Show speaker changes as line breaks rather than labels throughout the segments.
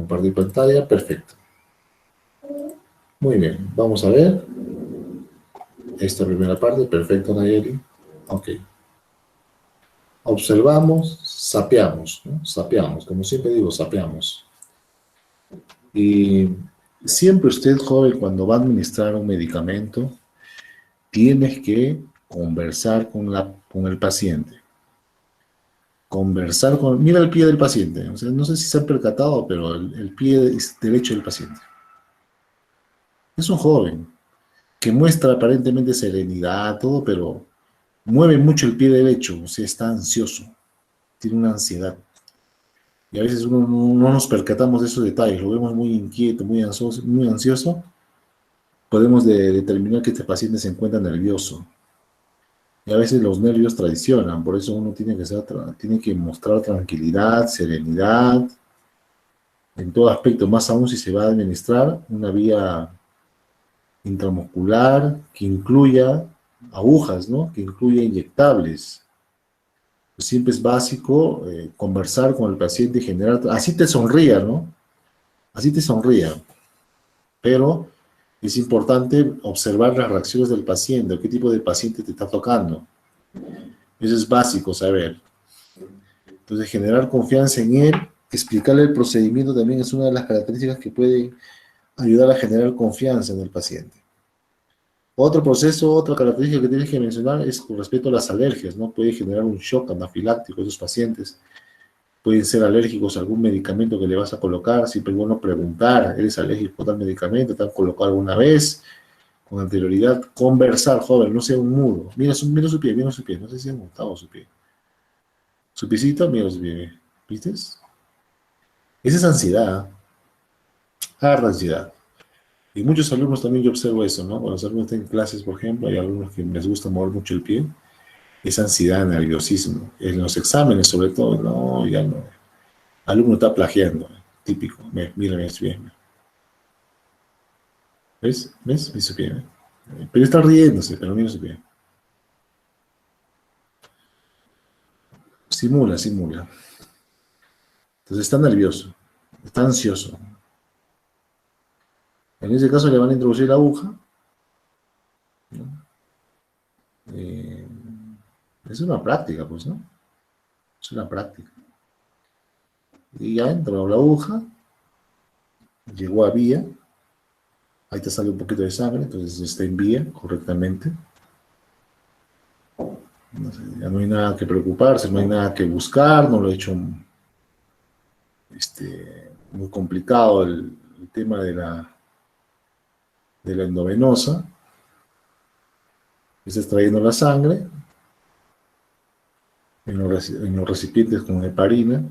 compartir pantalla, perfecto. Muy bien, vamos a ver esta primera parte, perfecto, Nayeli. Ok. Observamos, sapeamos, ¿no? Sapeamos, como siempre digo, sapeamos. Y siempre usted, joven, cuando va a administrar un medicamento, tienes que conversar con el paciente. Conversar con... Mira el pie del paciente. O sea, no sé si se han percatado, pero el pie es derecho del paciente. Es un joven que muestra aparentemente serenidad, todo, pero mueve mucho el pie derecho. O sea, está ansioso. Tiene una ansiedad. Y a veces uno no nos percatamos de esos detalles. Lo vemos muy inquieto, muy ansioso. Muy ansioso. Podemos determinar que este paciente se encuentra nervioso. Y a veces los nervios traicionan, por eso uno tiene que mostrar tranquilidad, serenidad, en todo aspecto, más aún si se va a administrar una vía intramuscular que incluya agujas, ¿no? Que incluya inyectables. Pues siempre es básico conversar con el paciente y generar, así te sonría, ¿no? Así te sonría, pero es importante observar las reacciones del paciente, qué tipo de paciente te está tocando. Eso es básico saber. Entonces, generar confianza en él, explicarle el procedimiento también es una de las características que puede ayudar a generar confianza en el paciente. Otro proceso, otra característica que tienes que mencionar es con respecto a las alergias, ¿no? Puede generar un shock anafiláctico a esos pacientes. Pueden ser alérgicos a algún medicamento que le vas a colocar. Siempre es bueno preguntar, ¿eres alérgico a tal medicamento? ¿Te han colocado alguna vez? Con anterioridad, conversar, joven, no sea un mudo. Mira su pie, mira su pie. No sé si han gustado su pie. Su piecito, mira su pie. ¿Viste? Esa es ansiedad, harta ansiedad. Y muchos alumnos también yo observo eso, ¿no? Cuando los alumnos están en clases, por ejemplo, hay algunos que les gusta mover mucho el pie. Es ansiedad, nerviosismo. En los exámenes, sobre todo, no, ya no. El alumno está plagiando, típico. Mira su pie. ¿Ves? ¿Ves? Mira su pie. Pero está riéndose, pero mira su pie. Simula, simula. Entonces está nervioso, está ansioso. En ese caso le van a introducir la aguja, ¿no? Eh, es una práctica, pues, ¿no? Es una práctica. Y ya entró la aguja, llegó a vía, ahí te sale un poquito de sangre, entonces está en vía correctamente. No sé, ya no hay nada que preocuparse, no hay nada que buscar, no lo he hecho muy complicado el tema de la endovenosa. Está extrayendo la sangre en los recipientes con heparina.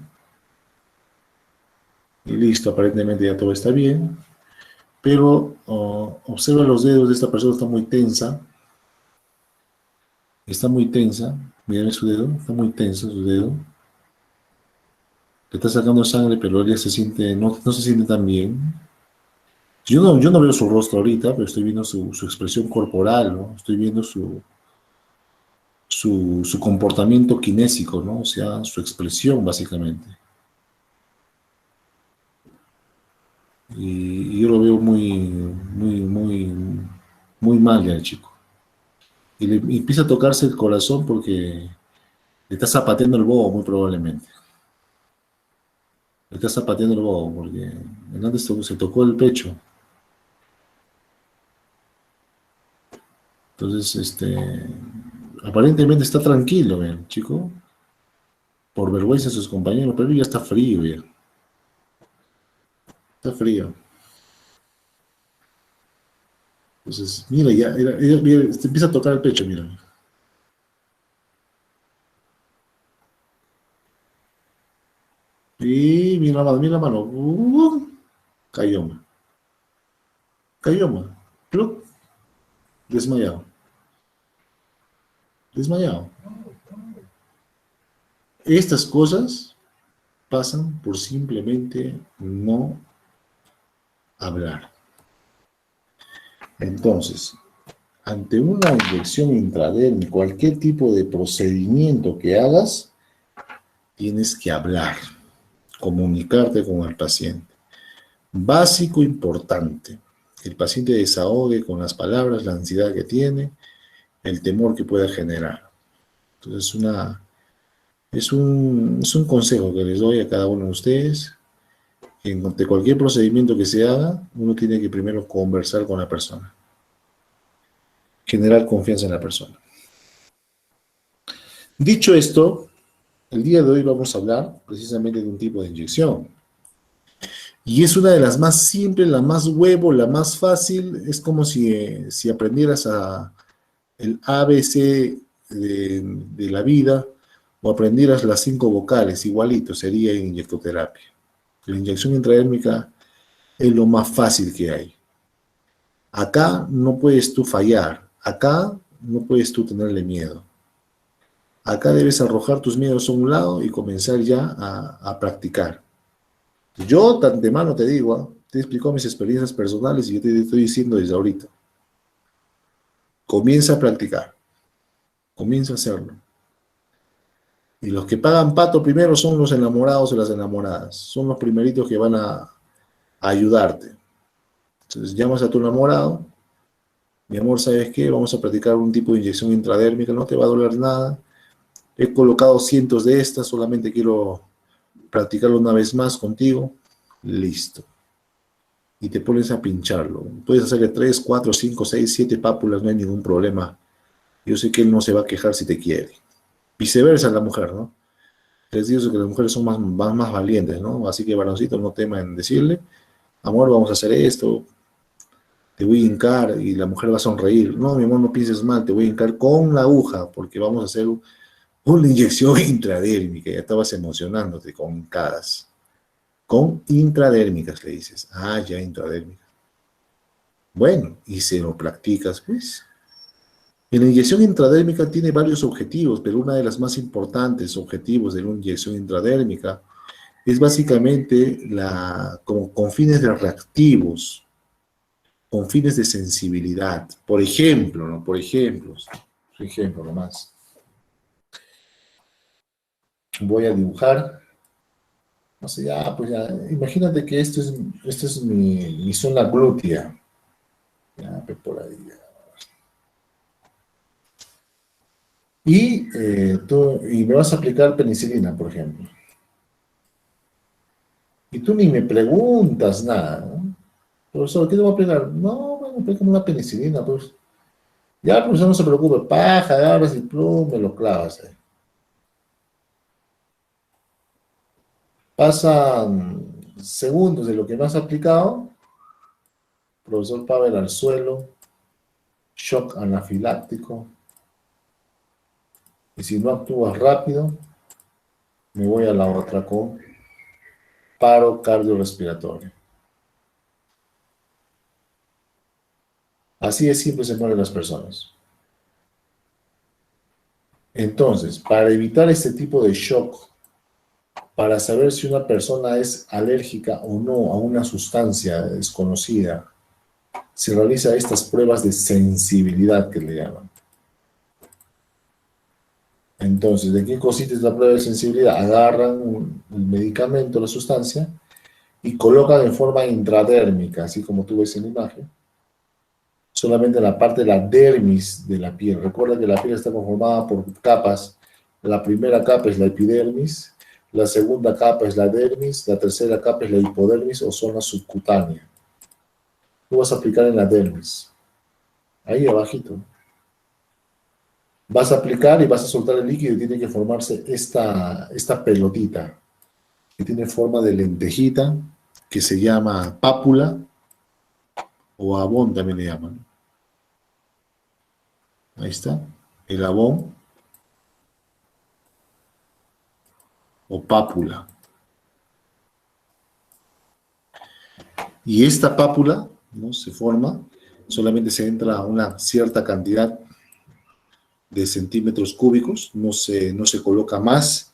Y listo, aparentemente ya todo está bien. Pero observa los dedos de esta persona, está muy tensa. Está muy tensa. Miren su dedo, está muy tenso su dedo. Le está sacando sangre, pero ella se siente, no se siente tan bien. Yo no veo su rostro ahorita, pero estoy viendo su expresión corporal, ¿no? Estoy viendo su comportamiento kinésico, ¿no? O sea, su expresión, básicamente. Y yo lo veo muy mal ya el chico. Y le empieza a tocarse el corazón porque le está zapateando el bobo, muy probablemente. Le está zapateando el bobo porque antes se tocó el pecho. Entonces, aparentemente está tranquilo, el chico, por vergüenza de sus compañeros, pero ya está frío, ya. Está frío. Entonces, mira, mira, te empieza a tocar el pecho, mira. Y mira la mano. Cayó, man. Cayó, man. Pluc, desmayado. Desmayado. Estas cosas pasan por simplemente no hablar. Entonces, ante una inyección intradermal, cualquier tipo de procedimiento que hagas, tienes que hablar, comunicarte con el paciente. Básico, importante. Que el paciente desahogue con las palabras la ansiedad que tiene, el temor que pueda generar. Entonces, es un consejo que les doy a cada uno de ustedes. Ante cualquier procedimiento que se haga, uno tiene que primero conversar con la persona. Generar confianza en la persona. Dicho esto, el día de hoy vamos a hablar precisamente de un tipo de inyección. Y es una de las más simples, la más huevo, la más fácil. Es como si aprendieras el ABC de la vida o aprendieras las 5 vocales, igualito, sería inyectoterapia. La inyección intradérmica es lo más fácil que hay. Acá no puedes tú fallar, acá no puedes tú tenerle miedo. Acá debes arrojar tus miedos a un lado y comenzar ya a practicar. Yo de antemano te digo, te he explicado mis experiencias personales y yo te estoy diciendo desde ahorita. Comienza a practicar, comienza a hacerlo. Y los que pagan pato primero son los enamorados y las enamoradas. Son los primeritos que van a ayudarte. Entonces llamas a tu enamorado. Mi amor, ¿sabes qué? Vamos a practicar un tipo de inyección intradérmica. No te va a doler nada. He colocado cientos de estas. Solamente quiero practicarlo una vez más contigo. Listo. Y te pones a pincharlo. Puedes hacerle 3, 4, 5, 6, 7 pápulas. No hay ningún problema. Yo sé que él no se va a quejar si te quiere. Viceversa la mujer, ¿no? Les digo que las mujeres son más valientes, ¿no? Así que, varoncitos, no teman en decirle, amor, vamos a hacer esto, te voy a hincar, y la mujer va a sonreír. No, mi amor, no pienses mal, te voy a hincar con la aguja, porque vamos a hacer una inyección intradérmica. Ya estabas emocionándote con hincadas. Con intradérmicas, le dices. Ah, ya, intradérmicas. Bueno, y se lo practicas, pues. Y la inyección intradérmica tiene varios objetivos, pero una de las más importantes objetivos de una inyección intradérmica es básicamente con fines de reactivos, con fines de sensibilidad. Por ejemplo, ¿no? Por ejemplo nomás. Voy a dibujar. No sé, ya, pues ya, imagínate que esto es mi zona glútea. Ya, pues por ahí. Ya. Y me vas a aplicar penicilina, por ejemplo. Y tú ni me preguntas nada, ¿no? Profesor, ¿qué te voy a aplicar? No, bueno, aplícame una penicilina, pues. Ya, profesor, no se preocupe. Paja, agarras el plum, me lo clavas ahí. Pasan segundos de lo que me has aplicado. Profesor Pavel al suelo. Shock anafiláctico. Y si no actúas rápido, me voy a la otra con paro cardiorrespiratorio. Así es, siempre se mueren las personas. Entonces, para evitar este tipo de shock, para saber si una persona es alérgica o no a una sustancia desconocida, se realiza estas pruebas de sensibilidad que le llaman. Entonces, ¿de qué consiste la prueba de sensibilidad? Agarran el medicamento, la sustancia, y colocan en forma intradérmica, así como tú ves en la imagen, solamente en la parte de la dermis de la piel. Recuerda que la piel está conformada por capas. La primera capa es la epidermis, la segunda capa es la dermis, la tercera capa es la hipodermis o zona subcutánea. Tú vas a aplicar en la dermis, ahí abajito. Vas a aplicar y vas a soltar el líquido y tiene que formarse esta pelotita, que tiene forma de lentejita, que se llama pápula, o abón también le llaman. Ahí está, el abón o pápula. Y esta pápula, ¿no?, se forma, solamente se entra a una cierta cantidad de centímetros cúbicos, no se coloca más,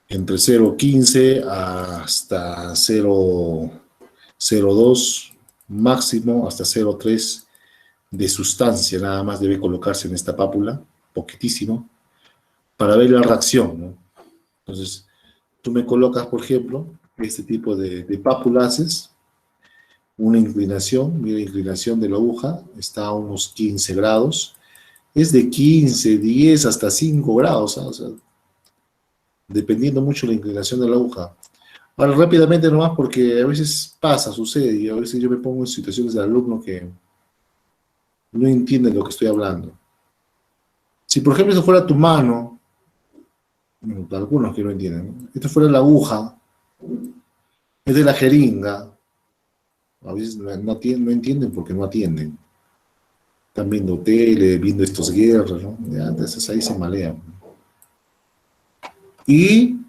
entre 0,15 hasta 0,02, máximo hasta 0,3 de sustancia, nada más debe colocarse en esta pápula, poquitísimo, para ver la reacción, ¿no? Entonces, tú me colocas, por ejemplo, este tipo de papulaces, una inclinación, mira la inclinación de la aguja, está a unos 15 grados, es de 15, 10 hasta 5 grados, ¿ah? O sea, dependiendo mucho de la inclinación de la aguja. Ahora, rápidamente nomás, porque a veces pasa, sucede, y a veces yo me pongo en situaciones de alumnos que no entienden lo que estoy hablando. Si, por ejemplo, esto fuera tu mano, bueno, algunos que no entienden, ¿no? Esto fuera la aguja, es de la jeringa, a veces no entienden porque no atienden. Están viendo tele, viendo estos guerras, ¿no? Ya, entonces ahí se malean. Y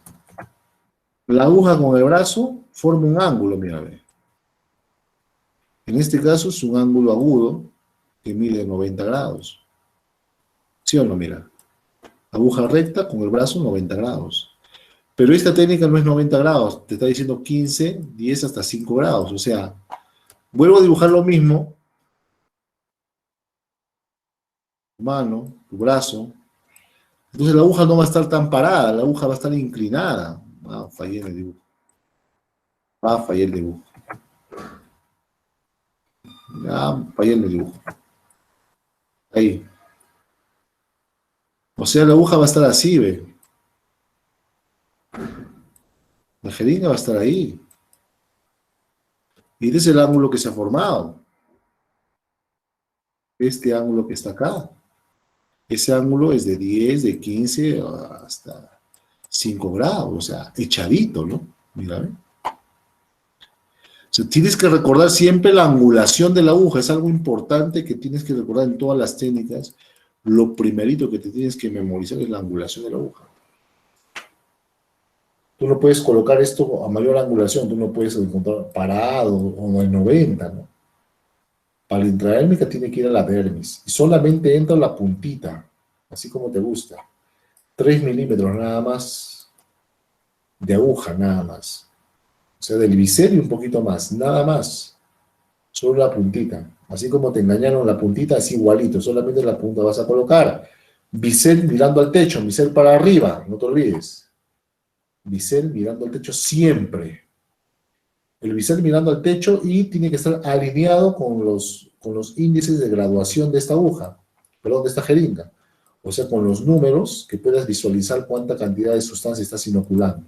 la aguja con el brazo forma un ángulo, mira, ve. En este caso es un ángulo agudo que mide 90 grados. ¿Sí o no? Mira, aguja recta con el brazo 90 grados. Pero esta técnica no es 90 grados, te está diciendo 15, 10 hasta 5 grados. O sea, vuelvo a dibujar lo mismo, tu mano, tu brazo. Entonces la aguja no va a estar tan parada, la aguja va a estar inclinada. Ah, fallé en el dibujo. Ah, fallé el dibujo. Ah, fallé en el dibujo. Ahí. O sea, la aguja va a estar así, ve. La jeringa va a estar ahí. Y este es el ángulo que se ha formado. Este ángulo que está acá. Ese ángulo es de 10, de 15 hasta 5 grados. O sea, echadito, ¿no? Mira, ¿ve? O sea, tienes que recordar siempre la angulación de la aguja. Es algo importante que tienes que recordar en todas las técnicas. Lo primerito que te tienes que memorizar es la angulación de la aguja. Tú no puedes colocar esto a mayor angulación, tú no puedes encontrar parado o en 90, ¿no? Para la intradérmica tiene que ir a la dermis y solamente entra la puntita, así como te gusta. 3 milímetros nada más de aguja, nada más. O sea, del bisel y un poquito más, nada más. Solo la puntita. Así como te engañaron la puntita, es igualito, solamente la punta vas a colocar. Bisel mirando al techo, bisel para arriba, no te olvides. Bisel mirando al techo siempre. El bisel mirando al techo y tiene que estar alineado con los índices de graduación de esta aguja, perdón, de esta jeringa. O sea, con los números que puedas visualizar cuánta cantidad de sustancia estás inoculando.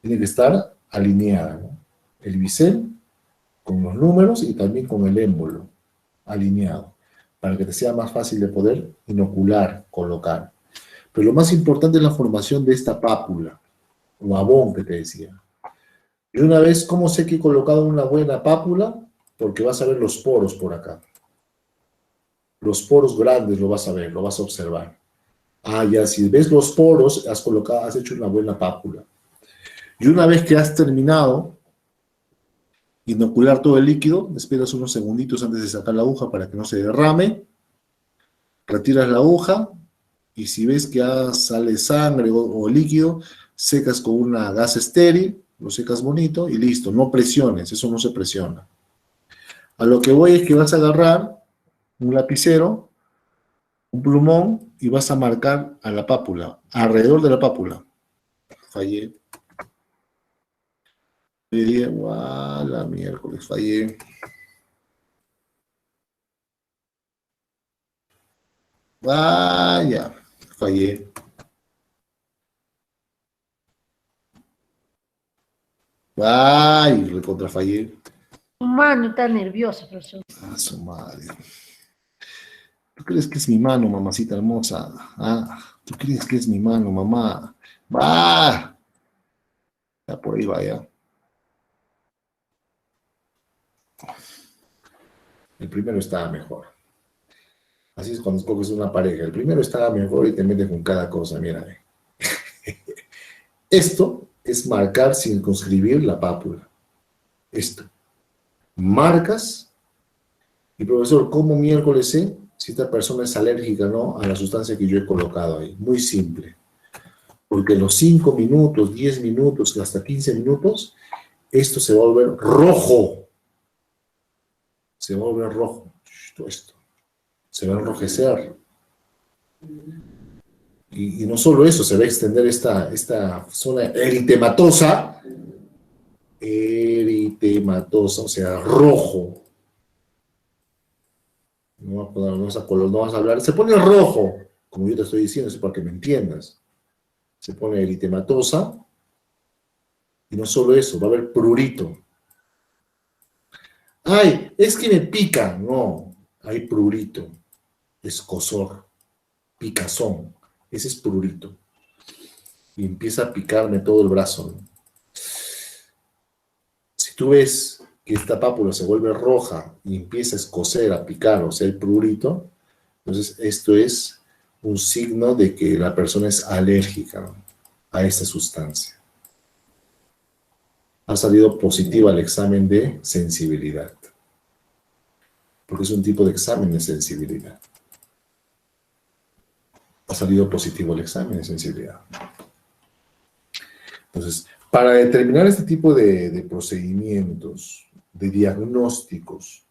Tiene que estar alineada, ¿no? El bisel con los números y también con el émbolo alineado, para que te sea más fácil de poder inocular, colocar. Pero lo más importante es la formación de esta pápula, o abón que te decía. Y una vez, ¿cómo sé que he colocado una buena pápula? Porque vas a ver los poros por acá. Los poros grandes lo vas a ver, lo vas a observar. Ah, ya, si ves los poros, has hecho una buena pápula. Y una vez que has terminado inocular todo el líquido, esperas unos segunditos antes de sacar la aguja para que no se derrame, retiras la aguja y si ves que ya sale sangre o líquido, secas con una gasa estéril, lo secas bonito y listo, no presiones, eso no se presiona. A lo que voy es que vas a agarrar un lapicero, un plumón y vas a marcar a la pápula, alrededor de la pápula. Fallé. La miércoles, fallé. Vaya, fallé. Ay, recontra fallé.
Mano, está nervioso, profesor.
Ah, su madre. ¿Tú crees que es mi mano, mamacita hermosa? Ah, ¿tú crees que es mi mano, mamá? ¡Va! Ya por ahí vaya. El primero estaba mejor. Así es cuando escoges una pareja. El primero estaba mejor y te metes con cada cosa, mira. Esto es marcar, circunscribir la pápula. Esto. Marcas y profesor, ¿cómo miércoles sé si esta persona es alérgica o no a la sustancia que yo he colocado ahí? Muy simple. Porque en los 5 minutos, 10 minutos, hasta 15 minutos, esto se va a volver rojo. Se va a volver rojo. Esto. Se va a enrojecer. Y no solo eso, se va a extender esta zona eritematosa eritematosa, o sea, rojo. No vas a poner, no vas a color, no vas a hablar. Se pone rojo, como yo te estoy diciendo, eso para que me entiendas. Se pone eritematosa. Y no solo eso, va a haber prurito. Ay, es que me pica. No, hay prurito, escozor, picazón. Ese es prurito. Y empieza a picarme todo el brazo, ¿no? Si tú ves que esta pápula se vuelve roja y empieza a escocer, a picar, o sea, el prurito, entonces esto es un signo de que la persona es alérgica, ¿no?, a esta sustancia. Ha salido positiva el examen de sensibilidad, porque es un tipo de examen de sensibilidad. Ha salido positivo el examen de sensibilidad. Entonces, para determinar este tipo de procedimientos, de diagnósticos,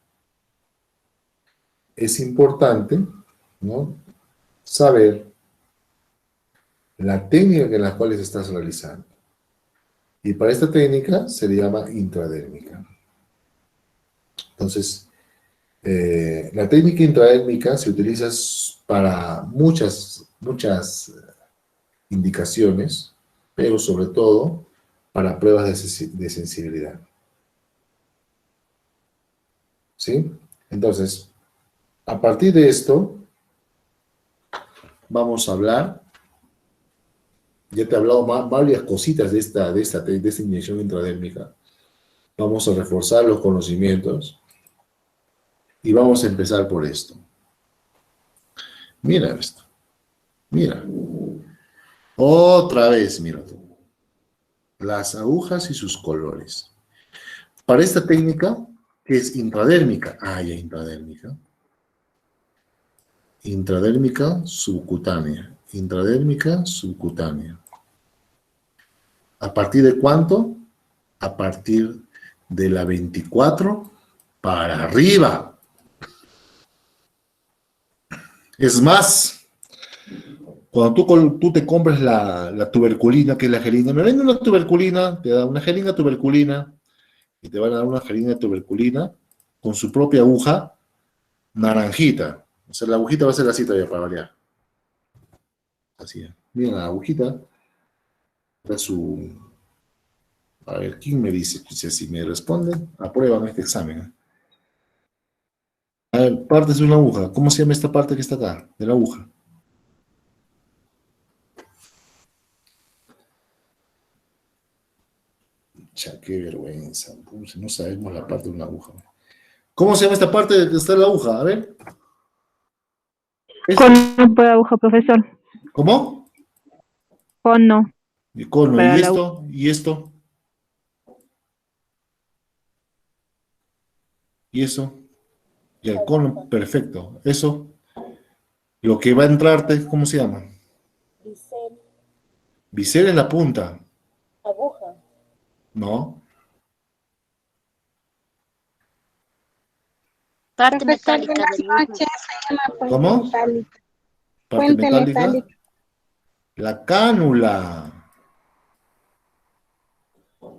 es importante, ¿no?, saber la técnica en la cual estás realizando. Y para esta técnica se le llama intradérmica. Entonces, la técnica intradérmica se utiliza para muchas indicaciones, pero sobre todo para pruebas de sensibilidad. ¿Sí? Entonces, a partir de esto, vamos a hablar. Ya te he hablado varias cositas de esta inyección intradérmica. Vamos a reforzar los conocimientos y vamos a empezar por esto. Mira esto. Mira. Otra vez, mira tú. Las agujas y sus colores. Para esta técnica, que es intradérmica. Ah, ya, intradérmica. Intradérmica subcutánea. Intradérmica subcutánea. ¿A partir de cuánto? A partir de la 24 para arriba. Es más, cuando tú te compras la tuberculina, que es la jeringa, me venden una tuberculina, te da una jeringa tuberculina, y te van a dar una jeringa de tuberculina con su propia aguja naranjita. O sea, la agujita va a ser así todavía para variar. Así. Miren la agujita. Da su... A ver, ¿quién me dice? Si me responden, aprueban este examen. A ver, partes de una aguja. ¿Cómo se llama esta parte que está acá? De la aguja. Ya, qué vergüenza. Pues, no sabemos la parte de una aguja. ¿Cómo se llama esta parte de que está la aguja? A ver.
Cono para aguja, profesor.
¿Cómo?
Cono.
El cono.
Para
¿Y
la
esto? ¿Y esto? ¿Y eso? Y el cono, perfecto. Eso. Lo que va a entrarte, ¿cómo se llama?
Bisel.
Bisel es la punta.
Aguja.
¿No?
Parte metálica del mismo.
Se llama puente
¿Cómo?
metálica.
Parte
Puente
metálica.
metálica.
La cánula.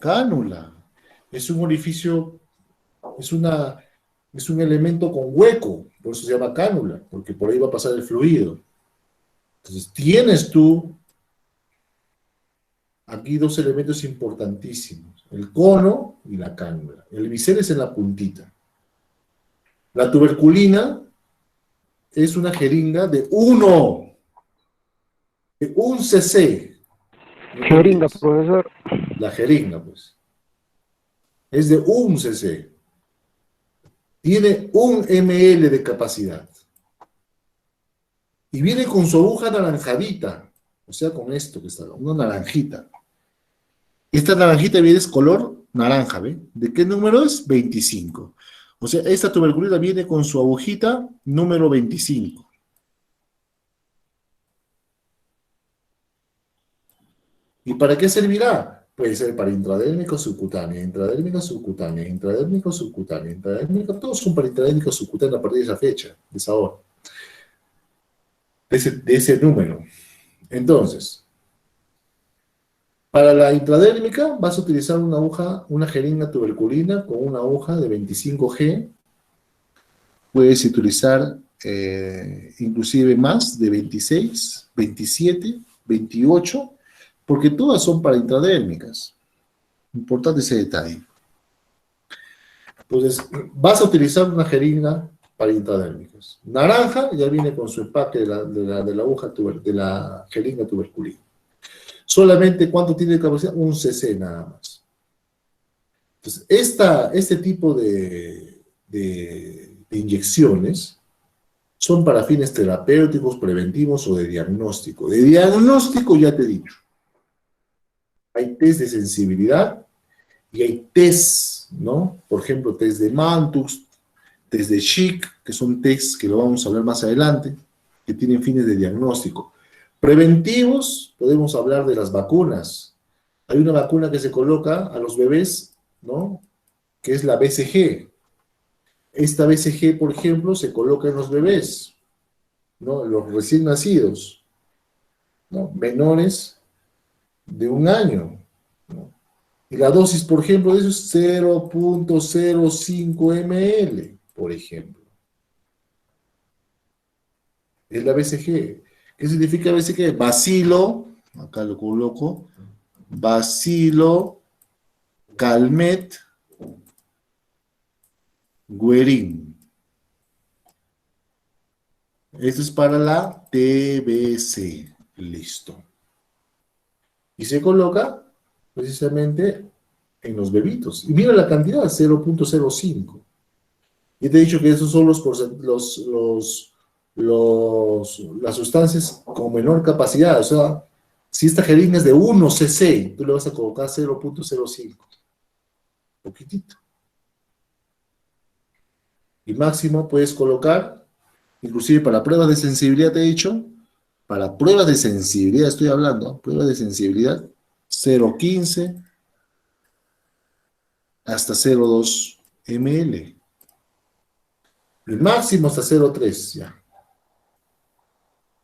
Cánula. Es un orificio, es un elemento con hueco, por eso se llama cánula, porque por ahí va a pasar el fluido. Entonces, tienes tú aquí dos elementos importantísimos, el cono y la cánula. El bisel es en la puntita. La tuberculina es una jeringa de 1 cc.
Jeringa, profesor.
La jeringa, pues. Es de 1 cc. Tiene 1 ml de capacidad. Y viene con su aguja naranjadita. O sea, con esto que está, una naranjita. Esta naranjita viene es color naranja, ¿ve? ¿De qué número es? 25. O sea, esta tuberculina viene con su agujita número 25. ¿Y para qué servirá? Puede ser para intradérmico subcutánea, intradérmica subcutánea, intradérmico subcutánea, intradérmico, todos son para intradérmico subcutánea a partir de esa fecha, de esa hora. De ese número. Entonces, Para la intradérmica vas a utilizar una aguja, una jeringa tuberculina con una aguja de 25G. Puedes utilizar inclusive más de 26, 27, 28, porque todas son para intradérmicas. Importante ese detalle. Entonces, vas a utilizar una jeringa para intradérmicas. Naranja ya viene con su empaque de la aguja de la jeringa tuberculina. Solamente, ¿cuánto tiene de capacidad? Un cc nada más. Entonces, este tipo de inyecciones son para fines terapéuticos, preventivos o de diagnóstico. De diagnóstico ya te he dicho. Hay test de sensibilidad y hay test, ¿no? Por ejemplo, test de Mantoux, test de Schick, que son tests que lo vamos a hablar más adelante, que tienen fines de diagnóstico. Preventivos, podemos hablar de las vacunas. Hay una vacuna que se coloca a los bebés, ¿no? Que es la BCG. Esta BCG, por ejemplo, se coloca en los bebés, ¿no? Los recién nacidos, ¿no? Menores de 1 año, ¿no? Y la dosis, por ejemplo, de eso es 0.05 ml, por ejemplo. Es la BCG. ¿Qué significa BCG? Bacilo, acá lo coloco, Bacilo, Calmet, Guerin. Esto es para la TBC. Listo. Y se coloca precisamente en los bebitos. Y mira la cantidad, 0.05. Y te he dicho que esos son las sustancias con menor capacidad. O sea, si esta jeringa es de 1 cc, tú le vas a colocar 0.05. Poquitito. Y máximo puedes colocar, inclusive para pruebas de sensibilidad te he dicho, para pruebas de sensibilidad estoy hablando, pruebas de sensibilidad, 0.15 hasta 0.2 ml. El máximo hasta 0.3 ya.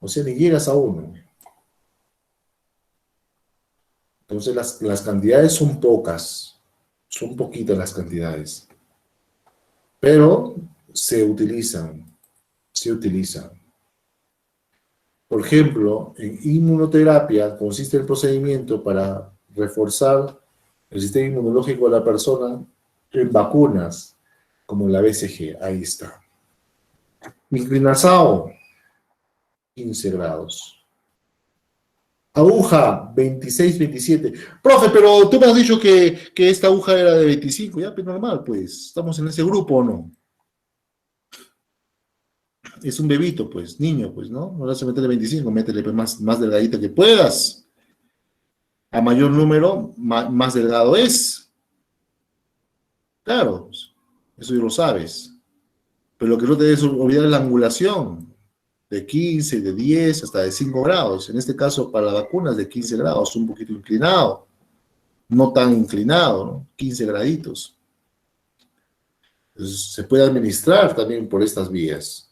O sea, ni llegas a 1. Entonces las cantidades son pocas, son poquitas las cantidades. Pero se utilizan. Por ejemplo, en inmunoterapia consiste el procedimiento para reforzar el sistema inmunológico de la persona en vacunas, como la BCG. Ahí está. Micrinazao, 15 grados. Aguja, 26, 27. Profe, pero tú me has dicho que esta aguja era de 25. Ya, pues normal, pues. ¿Estamos en ese grupo o no? Es un bebito, pues, niño, pues, ¿no? No le vas a meterle 25, métele pues, más delgadita que puedas. A mayor número, más delgado es. Claro, eso ya lo sabes. Pero lo que no te debes olvidar es la angulación. De 15, de 10, hasta de 5 grados. En este caso, para la vacuna es de 15 grados, un poquito inclinado. No tan inclinado, ¿no? 15 graditos. Entonces, se puede administrar también por estas vías.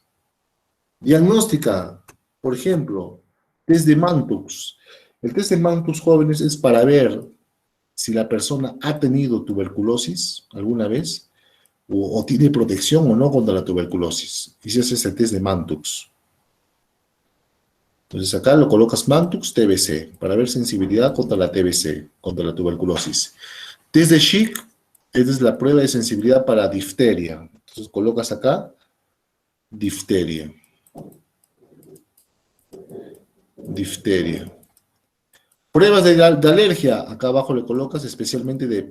Diagnóstica, por ejemplo, test de Mantoux. El test de Mantoux, jóvenes, es para ver si la persona ha tenido tuberculosis alguna vez o tiene protección o no contra la tuberculosis. Y si haces el test de Mantoux. Entonces acá lo colocas Mantoux TBC para ver sensibilidad contra la TBC, contra la tuberculosis. Test de Schick, esta es la prueba de sensibilidad para difteria. Entonces colocas acá difteria. Difteria. Pruebas de alergia, acá abajo le colocas especialmente de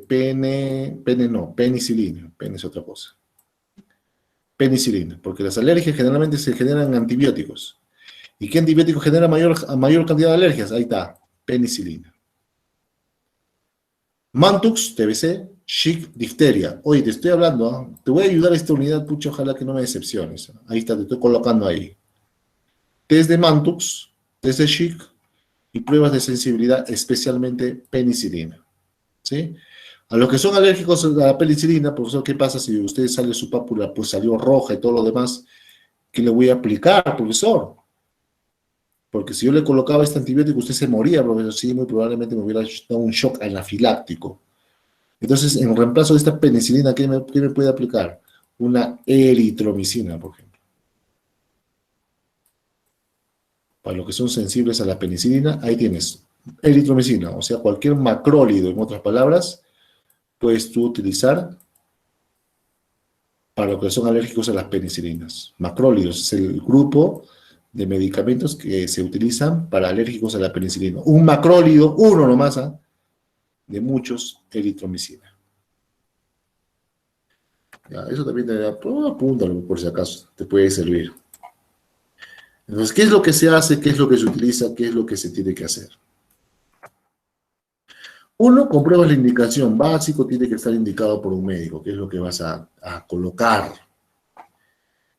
penicilina. Pene es otra cosa. Penicilina, porque las alergias generalmente se generan en antibióticos. ¿Y qué antibiótico genera mayor cantidad de alergias? Ahí está, penicilina. Mantoux, TBC, Schick, difteria. Oye, te estoy hablando, ¿eh? Te voy a ayudar a esta unidad, pucha, ojalá que no me decepciones. Ahí está, te estoy colocando ahí. Test de Mantoux, test de Schick y pruebas de sensibilidad, especialmente penicilina. ¿Sí? A los que son alérgicos a la penicilina, profesor, ¿qué pasa si usted sale su pápula, pues salió roja y todo lo demás? ¿Qué le voy a aplicar, profesor? Porque si yo le colocaba este antibiótico, usted se moría, profesor. Sí, muy probablemente me hubiera dado un shock anafiláctico. Entonces, en reemplazo de esta penicilina, qué me puede aplicar? Una eritromicina, por ejemplo. Para los que son sensibles a la penicilina, ahí tienes eritromicina, o sea, cualquier macrólido, en otras palabras, puedes tú utilizar para los que son alérgicos a las penicilinas. Macrólidos es el grupo de medicamentos que se utilizan para alérgicos a la penicilina. Un macrólido, uno nomás, ¿ah? De muchos, eritromicina. Ya, eso también te da, apúntalo por si acaso, te puede servir. Entonces, ¿qué es lo que se hace? ¿Qué es lo que se utiliza? ¿Qué es lo que se tiene que hacer? Uno, compruebas la indicación. Básico tiene que estar indicado por un médico, qué es lo que vas a colocar.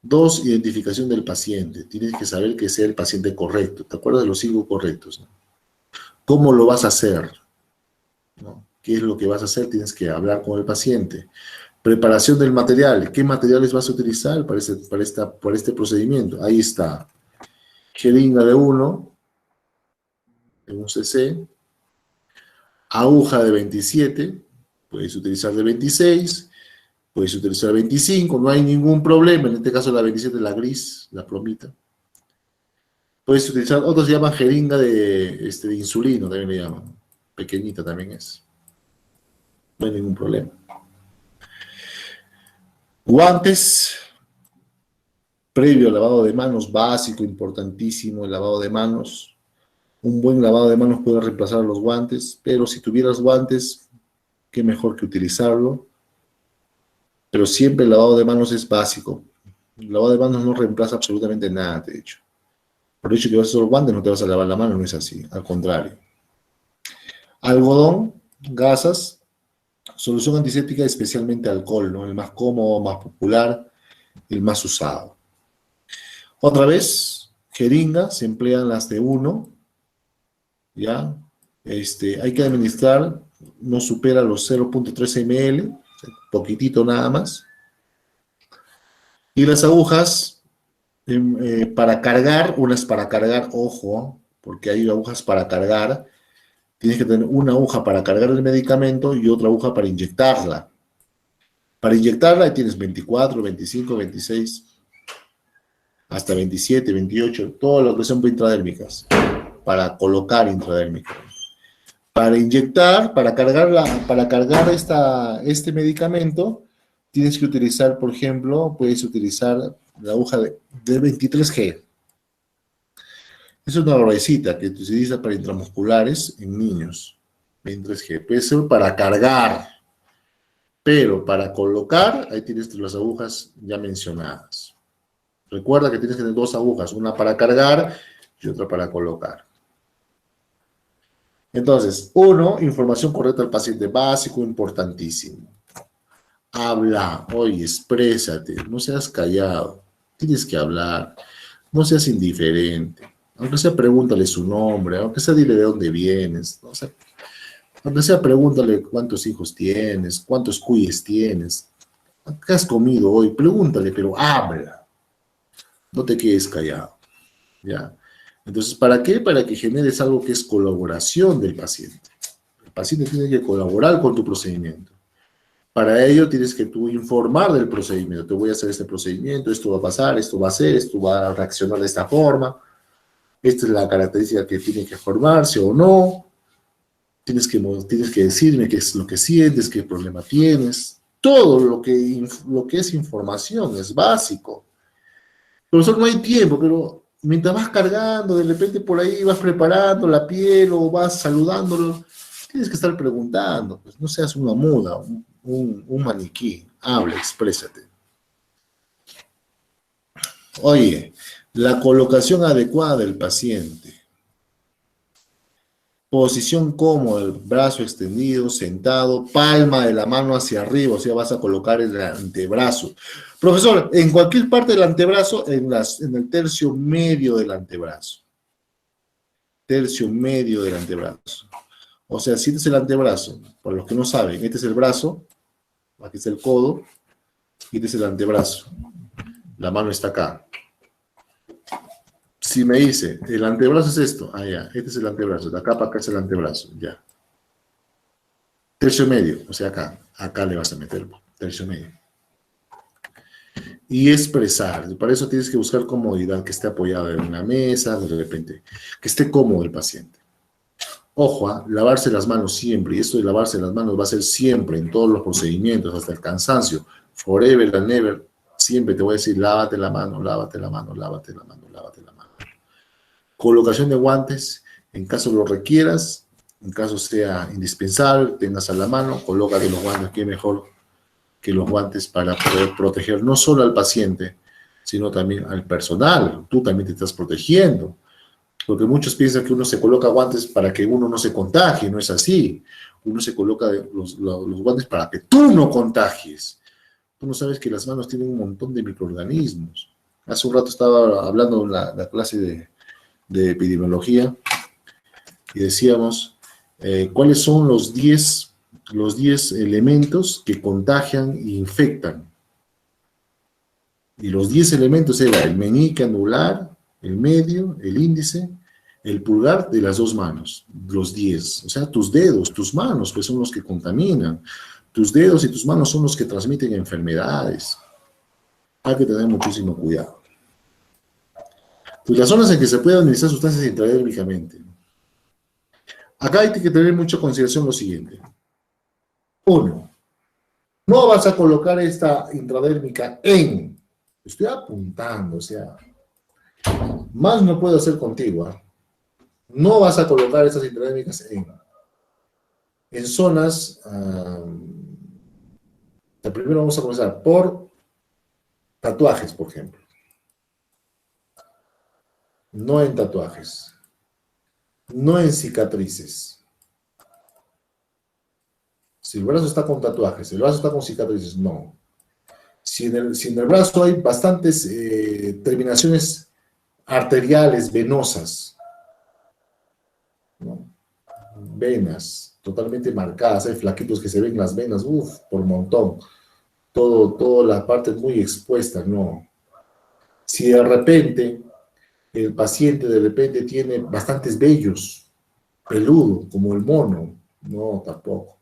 Dos, identificación del paciente. Tienes que saber que sea el paciente correcto. ¿Te acuerdas de los 5 correctos, ¿no? ¿Cómo lo vas a hacer? ¿No? ¿Qué es lo que vas a hacer? Tienes que hablar con el paciente. Preparación del material. ¿Qué materiales vas a utilizar para este procedimiento? Ahí está. Jeringa de 1 cc. Aguja de 27. Puedes utilizar de 26. Puedes utilizar 25. No hay ningún problema. En este caso la 27 es la gris, la plomita. Puedes utilizar, otros se llaman jeringa de insulina, también le llaman. Pequeñita también es. No hay ningún problema. Guantes, previo al lavado de manos, básico, importantísimo el lavado de manos. Un buen lavado de manos puede reemplazar los guantes, pero si tuvieras guantes, qué mejor que utilizarlo. Pero siempre el lavado de manos es básico. El lavado de manos no reemplaza absolutamente nada, de hecho. Por el hecho que vas a usar los guantes, no te vas a lavar la mano, no es así, al contrario. Algodón, gasas, solución antiséptica, especialmente alcohol, ¿no? El más cómodo, más popular, el más usado. Otra vez, jeringa, se emplean las de 1, ¿ya? Hay que administrar, no supera los 0.3 ml, poquitito nada más. Y las agujas, para cargar, unas para cargar, ojo, porque hay agujas para cargar. Tienes que tener una aguja para cargar el medicamento y otra aguja para inyectarla. Para inyectarla ahí tienes 24, 25, 26, hasta 27, 28, todo lo que son intradérmicas, para colocar intradérmica. Para inyectar, para cargar este medicamento, tienes que utilizar, por ejemplo, puedes utilizar la aguja de 23G. Es una gruesita que se utiliza para intramusculares en niños. 23G. Puede ser para cargar, pero para colocar, ahí tienes las agujas ya mencionadas. Recuerda que tienes que tener 2 agujas, una para cargar y otra para colocar. Entonces, 1, información correcta al paciente, básico, importantísimo. Habla, oye, exprésate, no seas callado, tienes que hablar, no seas indiferente. Aunque sea, pregúntale su nombre, aunque sea, dile de dónde vienes, no sé. Aunque sea, pregúntale cuántos hijos tienes, cuántos cuyes tienes, qué has comido hoy, pregúntale, pero habla. No te quedes callado, ¿ya? Entonces, ¿para qué? Para que generes algo que es colaboración del paciente. El paciente tiene que colaborar con tu procedimiento. Para ello tienes que tú informar del procedimiento. Te voy a hacer este procedimiento, esto va a pasar, esto va a hacer, esto va a reaccionar de esta forma. Esta es la característica que tiene que formarse o no. Tienes que decirme qué es lo que sientes, qué problema tienes. Todo lo que es información es básico. Profesor, no hay tiempo, pero mientras vas cargando, de repente por ahí vas preparando la piel o vas saludándolo, tienes que estar preguntando. Pues no seas una muda, un maniquí. Habla, exprésate. Oye, la colocación adecuada del paciente. Posición cómoda, el brazo extendido, sentado, palma de la mano hacia arriba, o sea, vas a colocar el antebrazo. Profesor, en cualquier parte del antebrazo, en el tercio medio del antebrazo. Tercio medio del antebrazo. O sea, si este es el antebrazo, para los que no saben, este es el brazo, aquí está el codo, y este es el antebrazo. La mano está acá. Si me dice, el antebrazo es esto, ah, ya, este es el antebrazo, de acá para acá es el antebrazo, ya. Tercio medio, o sea, acá le vas a meter, tercio medio. Y expresar, para eso tienes que buscar comodidad, que esté apoyado en una mesa, de repente, que esté cómodo el paciente. Ojo, lavarse las manos siempre, y esto de lavarse las manos va a ser siempre, en todos los procedimientos, hasta el cansancio, forever and ever, siempre te voy a decir, lávate la mano, lávate la mano, lávate la mano, lávate la mano. Colocación de guantes, en caso lo requieras, en caso sea indispensable, tengas a la mano, colócate los guantes, que mejor que los guantes para poder proteger no solo al paciente, sino también al personal. Tú también te estás protegiendo. Porque muchos piensan que uno se coloca guantes para que uno no se contagie, no es así. Uno se coloca los guantes para que tú no contagies. Tú no sabes que las manos tienen un montón de microorganismos. Hace un rato estaba hablando en la clase de epidemiología y decíamos cuáles son los 10 elementos que contagian e infectan. Y los 10 elementos eran el meñique anular, el medio, el índice, el pulgar de las dos manos, los 10. O sea, tus dedos, tus manos, pues son los que contaminan. Tus dedos y tus manos son los que transmiten enfermedades. Hay que tener muchísimo cuidado. Pues las zonas en que se pueden administrar sustancias intradérmicamente. Acá hay que tener mucha consideración lo siguiente. 1. No vas a colocar esta intradérmica en. Estoy apuntando, o sea, más no puedo hacer contigo. No vas a colocar estas intradérmicas en zonas. Primero vamos a comenzar por tatuajes, por ejemplo. No en tatuajes. No en cicatrices. Si el brazo está con tatuajes, el brazo está con cicatrices, no. Si en el brazo hay bastantes terminaciones arteriales, venosas, ¿no? Venas totalmente marcadas, hay flaquitos que se ven las venas, por montón. Toda la parte muy expuesta, no. Si de repente el paciente tiene bastantes vellos, peludo, como el mono, no, tampoco.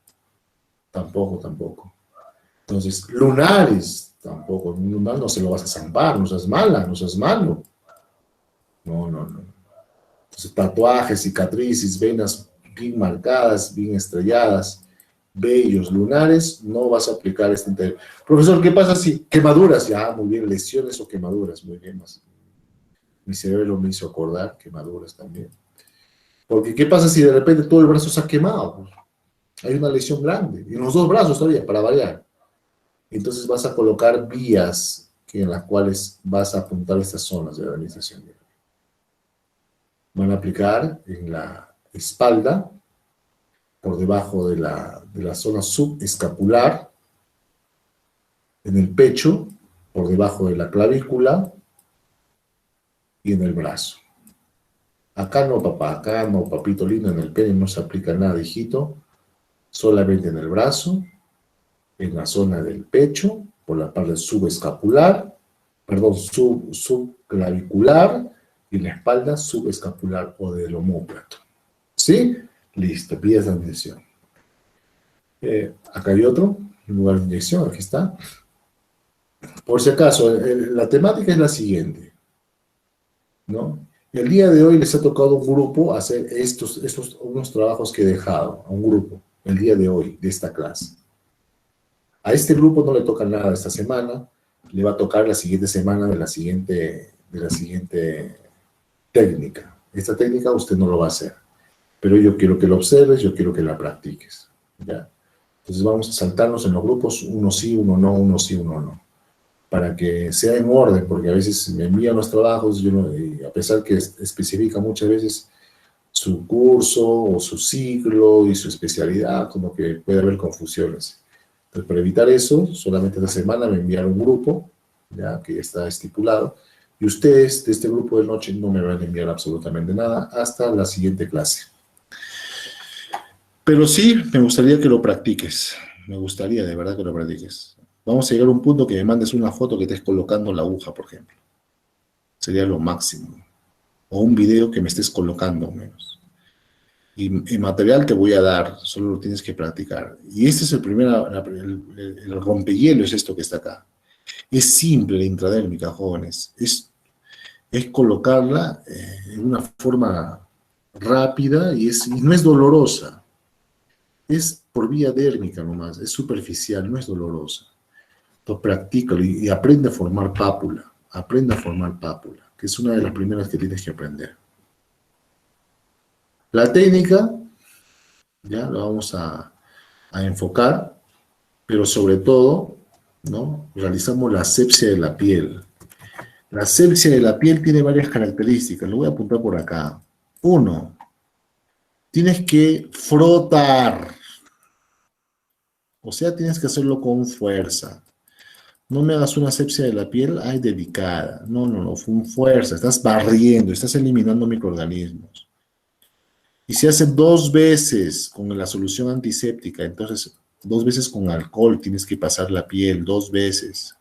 Entonces, lunares, tampoco, un lunar no se lo vas a zampar, no seas mala, no seas malo. No. Entonces, tatuajes, cicatrices, venas bien marcadas, bien estrelladas, vellos, lunares, no vas a aplicar este interés. Profesor, ¿qué pasa si quemaduras? Ya, muy bien, lesiones o quemaduras, muy bien. Mi cerebro me hizo acordar quemaduras también. Porque, ¿qué pasa si de repente todo el brazo se ha quemado? Pues, hay una lesión grande, y en los dos brazos todavía, para variar. Entonces vas a colocar vías en las cuales vas a apuntar estas zonas de la administración. Van a aplicar en la espalda, por debajo de la zona subescapular, en el pecho, por debajo de la clavícula y en el brazo. Acá no, papá, acá no, papito lindo, en el pene no se aplica nada, hijito, solamente en el brazo, en la zona del pecho, por la parte subescapular, subclavicular, y en la espalda subescapular o del omóplato. ¿Sí? Listo, vías de administración. Acá hay otro lugar de inyección, aquí está. Por si acaso, la temática es la siguiente, ¿no? El día de hoy les ha tocado a un grupo hacer unos trabajos que he dejado, a un grupo, el día de hoy, de esta clase. A este grupo no le toca nada esta semana, le va a tocar la siguiente semana de la siguiente técnica. Esta técnica usted no lo va a hacer, pero yo quiero que lo observes, yo quiero que la practiques, ¿ya? Entonces vamos a saltarnos en los grupos, uno sí, uno no, uno sí, uno no, para que sea en orden, porque a veces me envían los trabajos, y a pesar que especifica muchas veces su curso o su ciclo y su especialidad, como que puede haber confusiones. Entonces, para evitar eso, solamente esta semana me enviaron un grupo, ya que está estipulado, y ustedes de este grupo de noche no me van a enviar absolutamente nada hasta la siguiente clase. Pero sí, me gustaría que lo practiques. Me gustaría de verdad que lo practiques. Vamos a llegar a un punto que me mandes una foto que estés colocando la aguja, por ejemplo. Sería lo máximo. o un video que me estés colocando menos. Y material te voy a dar, solo lo tienes que practicar. Y este es el rompehielo, es esto que está acá. Es simple la intradérmica, jóvenes. Es colocarla en una forma rápida y no es dolorosa. Es por vía dérmica nomás, es superficial, no es dolorosa. Entonces practícalo y aprende a formar pápula. Aprende a formar pápula, que es una de las primeras que tienes que aprender. La técnica, ya la vamos a enfocar, pero sobre todo, ¿no? Realizamos la asepsia de la piel. La asepsia de la piel tiene varias características, lo voy a apuntar por acá. 1, tienes que frotar, o sea, tienes que hacerlo con fuerza. No me hagas una asepsia de la piel, ay, delicada. No, con fuerza, estás barriendo, estás eliminando microorganismos. Y se hace 2 veces con la solución antiséptica, entonces 2 veces con alcohol tienes que pasar la piel, 2 veces.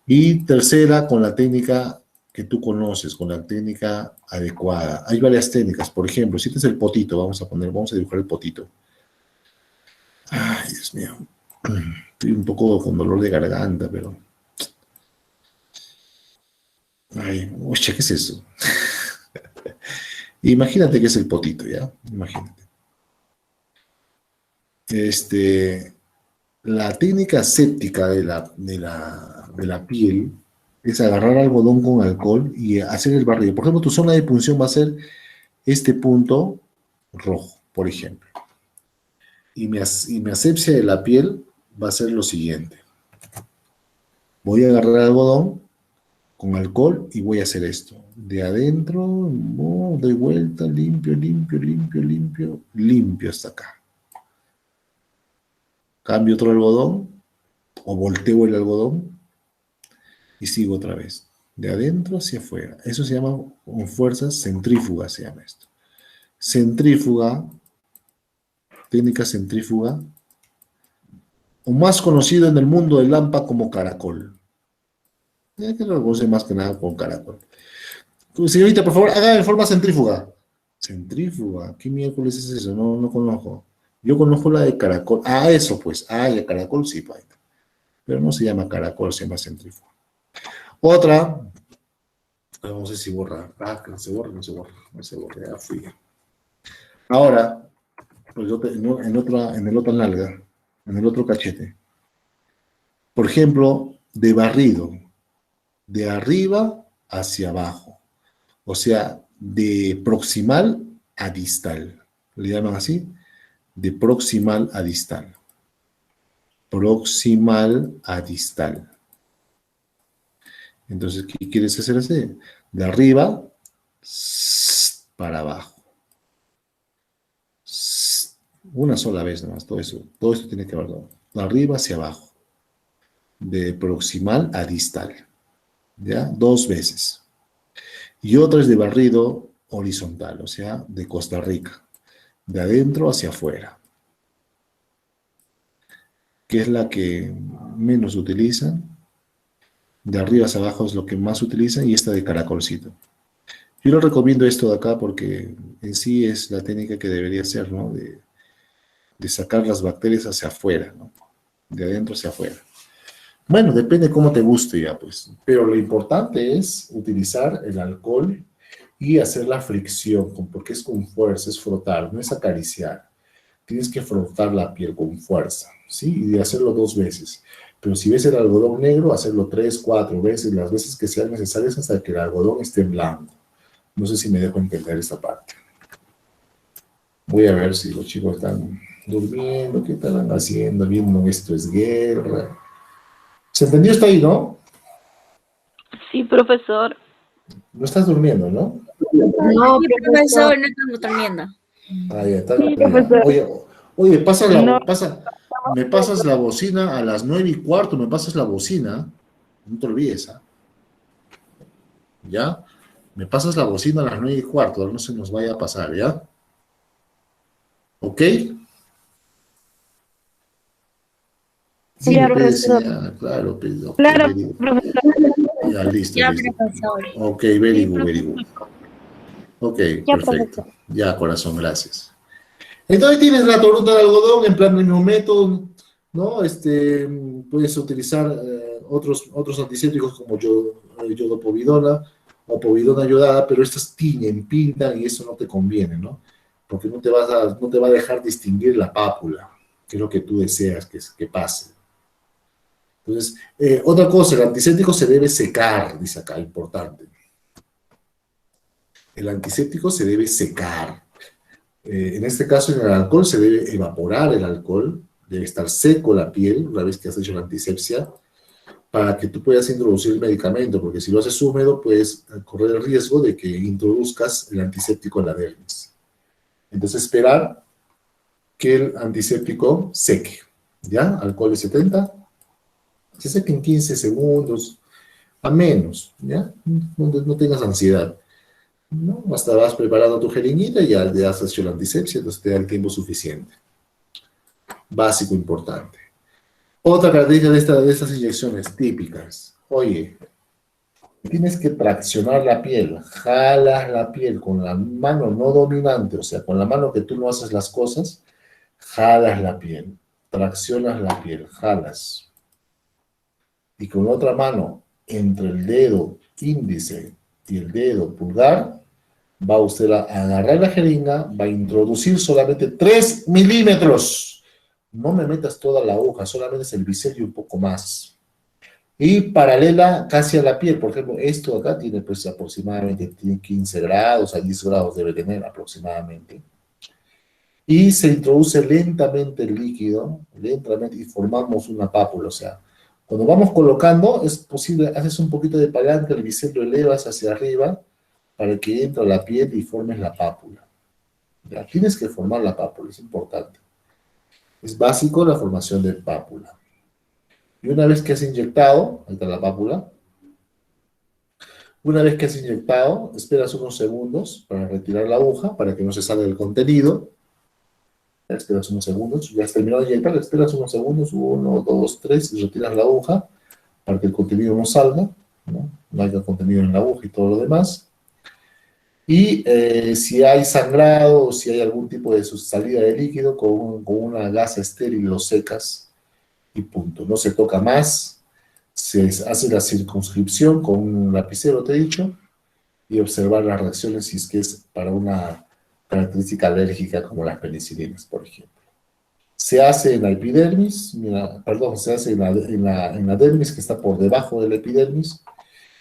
Y tercera, con la técnica que tú conoces, con la técnica adecuada. Hay varias técnicas, por ejemplo, si este es el potito, vamos a dibujar el potito. Ay, Dios mío, estoy un poco con dolor de garganta, pero... Ay, oye, ¿qué es eso? Imagínate que es el potito, ¿ya? Imagínate. La técnica séptica de la piel es agarrar algodón con alcohol y hacer el barrido. Por ejemplo, tu zona de punción va a ser este punto rojo, por ejemplo. Y mi asepsia de la piel va a ser lo siguiente. Voy a agarrar algodón con alcohol y voy a hacer esto. De adentro, doy vuelta, limpio, limpio, limpio, limpio, limpio hasta acá. Cambio otro algodón o volteo el algodón y sigo otra vez. De adentro hacia afuera. Eso se llama con fuerzas centrífugas, se llama esto. Centrífuga, técnica centrífuga, o más conocido en el mundo del Lampa como caracol. Ya que lo conoce más que nada con caracol. Señorita, por favor, haga en forma centrífuga. Centrífuga, ¿qué miércoles es eso? No conozco. Yo conozco la de caracol. Ah, eso pues. Ah, el caracol sí, pues. Pero no se llama caracol, se llama centrífuga. Otra, no sé si borra. Ah, que no se borra, ya fui. Ahora, pues en el otro nalga, en el otro cachete. Por ejemplo, de barrido, de arriba hacia abajo. O sea, de proximal a distal. ¿Le llaman así? De proximal a distal. Proximal a distal. Entonces, ¿qué quieres hacer así? De arriba para abajo. Una sola vez nomás, todo esto tiene que ver. De arriba hacia abajo. De proximal a distal. ¿Ya? 2 veces. Y otra es de barrido horizontal, o sea, de Costa Rica. De adentro hacia afuera. Que es la que menos utilizan. De arriba hacia abajo es lo que más utilizan y esta de caracolcito. Yo no recomiendo esto de acá porque en sí es la técnica que debería ser, ¿no? De sacar las bacterias hacia afuera, ¿no? De adentro hacia afuera. Bueno, depende cómo te guste ya, pues. Pero lo importante es utilizar el alcohol y hacer la fricción, porque es con fuerza, es frotar, no es acariciar. Tienes que frotar la piel con fuerza, ¿sí? Y de hacerlo 2 veces. Pero si ves el algodón negro, hacerlo 3, 4 veces, las veces que sean necesarias hasta que el algodón esté en blanco. No sé si me dejo entender esta parte. Voy a ver si los chicos están durmiendo, qué estarán haciendo, viendo esto es guerra. ¿Se entendió hasta ahí, no?
Sí, profesor.
No estás durmiendo, ¿no?
No,
Sí, profesor, no estamos durmiendo.
Ah, ya está.
Sí, profesor.
Oye,
No.
me pasas la bocina a las 9:15, me pasas la bocina. No te olvides, ¿ah? ¿Ya? Me pasas la bocina a las 9:15, no se nos vaya a pasar, ¿ya? ¿Ok? Sí,
Ya,
pues,
profesor.
ya, claro, pues, ok,
Claro,
very good.
profesor.
Ya, listo,
Ya,
listo.
profesor.
Ok, very good, very good. Ok,
Ya,
perfecto.
profesor.
Ya, corazón, gracias. Entonces tienes la toronja de algodón en plan del mismo método, ¿no? Puedes utilizar otros antisépticos como yodopovidona o povidona yodada, pero estas tiñen, pintan y eso no te conviene, ¿no? Porque no te va a dejar distinguir la pápula, que es lo que tú deseas que pase. Entonces, otra cosa, el antiséptico se debe secar, dice acá, importante. El antiséptico se debe secar. En este caso, en el alcohol se debe evaporar el alcohol, debe estar seco la piel una vez que has hecho la antisepsia, para que tú puedas introducir el medicamento, porque si lo haces húmedo, puedes correr el riesgo de que introduzcas el antiséptico en la dermis. Entonces, esperar que el antiséptico seque, ¿ya? Alcohol de 70, se seque en 15 segundos, a menos, ¿ya? No tengas ansiedad. ¿No? Hasta vas preparando tu jeringuita y ya has hecho la antisepsia, entonces te da el tiempo suficiente. Básico, importante. Otra característica de estas inyecciones típicas. Oye, tienes que traccionar la piel, jalas la piel con la mano no dominante, o sea, con la mano que tú no haces las cosas, jalas la piel, traccionas la piel, jalas. Y con otra mano, entre el dedo índice y el dedo pulgar, va usted a agarrar la jeringa, va a introducir solamente 3 milímetros. No me metas toda la aguja, solamente es el bisel y un poco más. Y paralela casi a la piel, por ejemplo, esto acá tiene pues aproximadamente tiene 15 grados, a 10 grados debe tener aproximadamente. Y se introduce lentamente el líquido, lentamente, y formamos una pápula, o sea, cuando vamos colocando, es posible, haces un poquito de palanca, el bisel lo elevas hacia arriba, para que entre la piel y formes la pápula. Ya, tienes que formar la pápula, es importante. Es básico la formación de pápula. Y una vez que has inyectado, ahí está la pápula, una vez que has inyectado, esperas unos segundos para retirar la aguja, para que no se salga el contenido. Ya esperas unos segundos, ya has terminado de inyectar, esperas unos segundos, 1, 2, 3, y retiras la aguja para que el contenido no salga, no haya contenido en la aguja y todo lo demás. Y si hay sangrado o si hay algún tipo de salida de líquido, con una gasa estéril lo secas y punto. No se toca más, se hace la circunscripción con un lapicero, te he dicho, y observar las reacciones si es que es para una característica alérgica como las penicilinas, por ejemplo. Se hace en la epidermis, se hace en la dermis que está por debajo de la epidermis,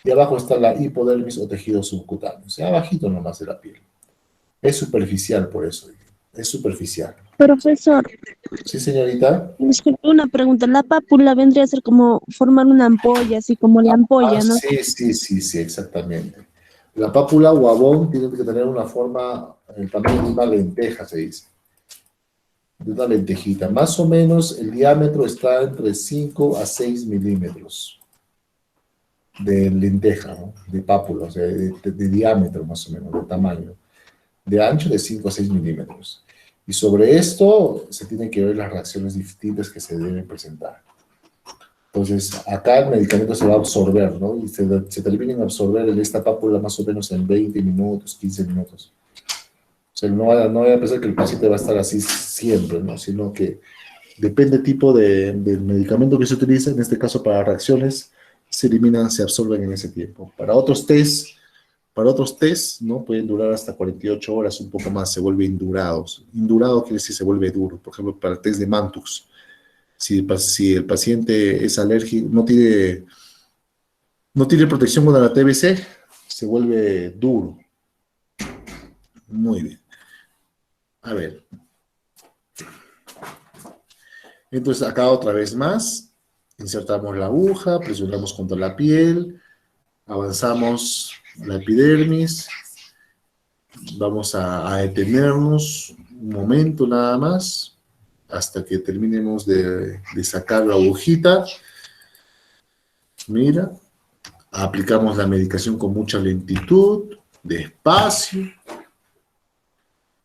y abajo está la hipodermis o tejido subcutáneo, o sea, abajito nomás de la piel. Es superficial por eso, es superficial.
Profesor,
Sí, señorita.
disculpe una pregunta. La pápula vendría a ser como formar una ampolla, así como la ampolla, ¿no?
Sí, exactamente. La pápula o abón tiene que tener una forma, el tamaño de una lenteja, se dice. De una lentejita. Más o menos el diámetro está entre 5 a 6 milímetros de lenteja, ¿no? De pápula, o sea, de diámetro más o menos, de tamaño. De ancho de 5 a 6 milímetros. Y sobre esto se tienen que ver las reacciones distintas que se deben presentar. Entonces, acá el medicamento se va a absorber, ¿no? Y se termina en absorber esta pápula más o menos en 20 minutos, 15 minutos. O sea, no vaya a pensar que el paciente va a estar así siempre, ¿no? Sino que depende del tipo del medicamento que se utiliza, en este caso para reacciones, se eliminan, se absorben en ese tiempo. Para otros test, ¿no? Pueden durar hasta 48 horas, un poco más, se vuelven indurados. Indurado quiere decir se vuelve duro. Por ejemplo, para el test de Mantux, si el paciente es alérgico, no tiene protección contra la TBC, se vuelve duro. Muy bien. A ver. Entonces, acá otra vez más, insertamos la aguja, presionamos contra la piel, avanzamos la epidermis, vamos a detenernos un momento nada más, hasta que terminemos de sacar la agujita. Mira, aplicamos la medicación con mucha lentitud, despacio,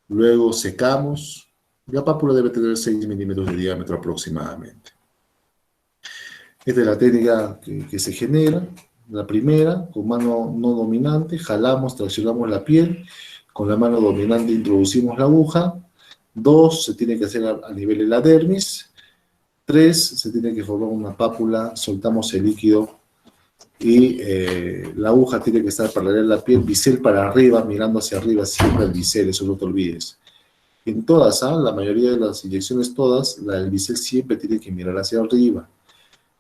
luego secamos. La pápula debe tener 6 milímetros de diámetro aproximadamente. Esta es la técnica que se genera. La primera, con mano no dominante, jalamos, traccionamos la piel. Con la mano dominante introducimos la aguja. 2, se tiene que hacer a nivel de la dermis. 3, se tiene que formar una pápula, soltamos el líquido y la aguja tiene que estar paralela a la piel, bisel para arriba, mirando hacia arriba, siempre el bisel, eso no te olvides. En todas, la mayoría de las inyecciones todas, el bisel siempre tiene que mirar hacia arriba.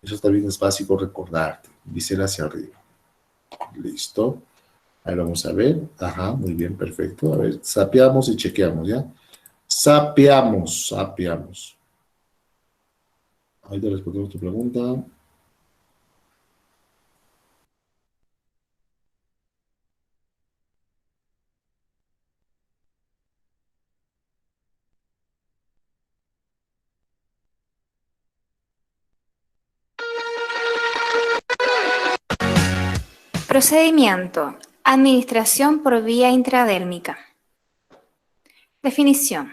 Eso también es básico recordarte, bisel hacia arriba. Listo. Ahí vamos a ver. Ajá, muy bien, perfecto. A ver, sapeamos y chequeamos, ¿ya? Sapeamos. Ahorita respondemos tu pregunta.
Procedimiento. Administración por vía intradérmica. Definición.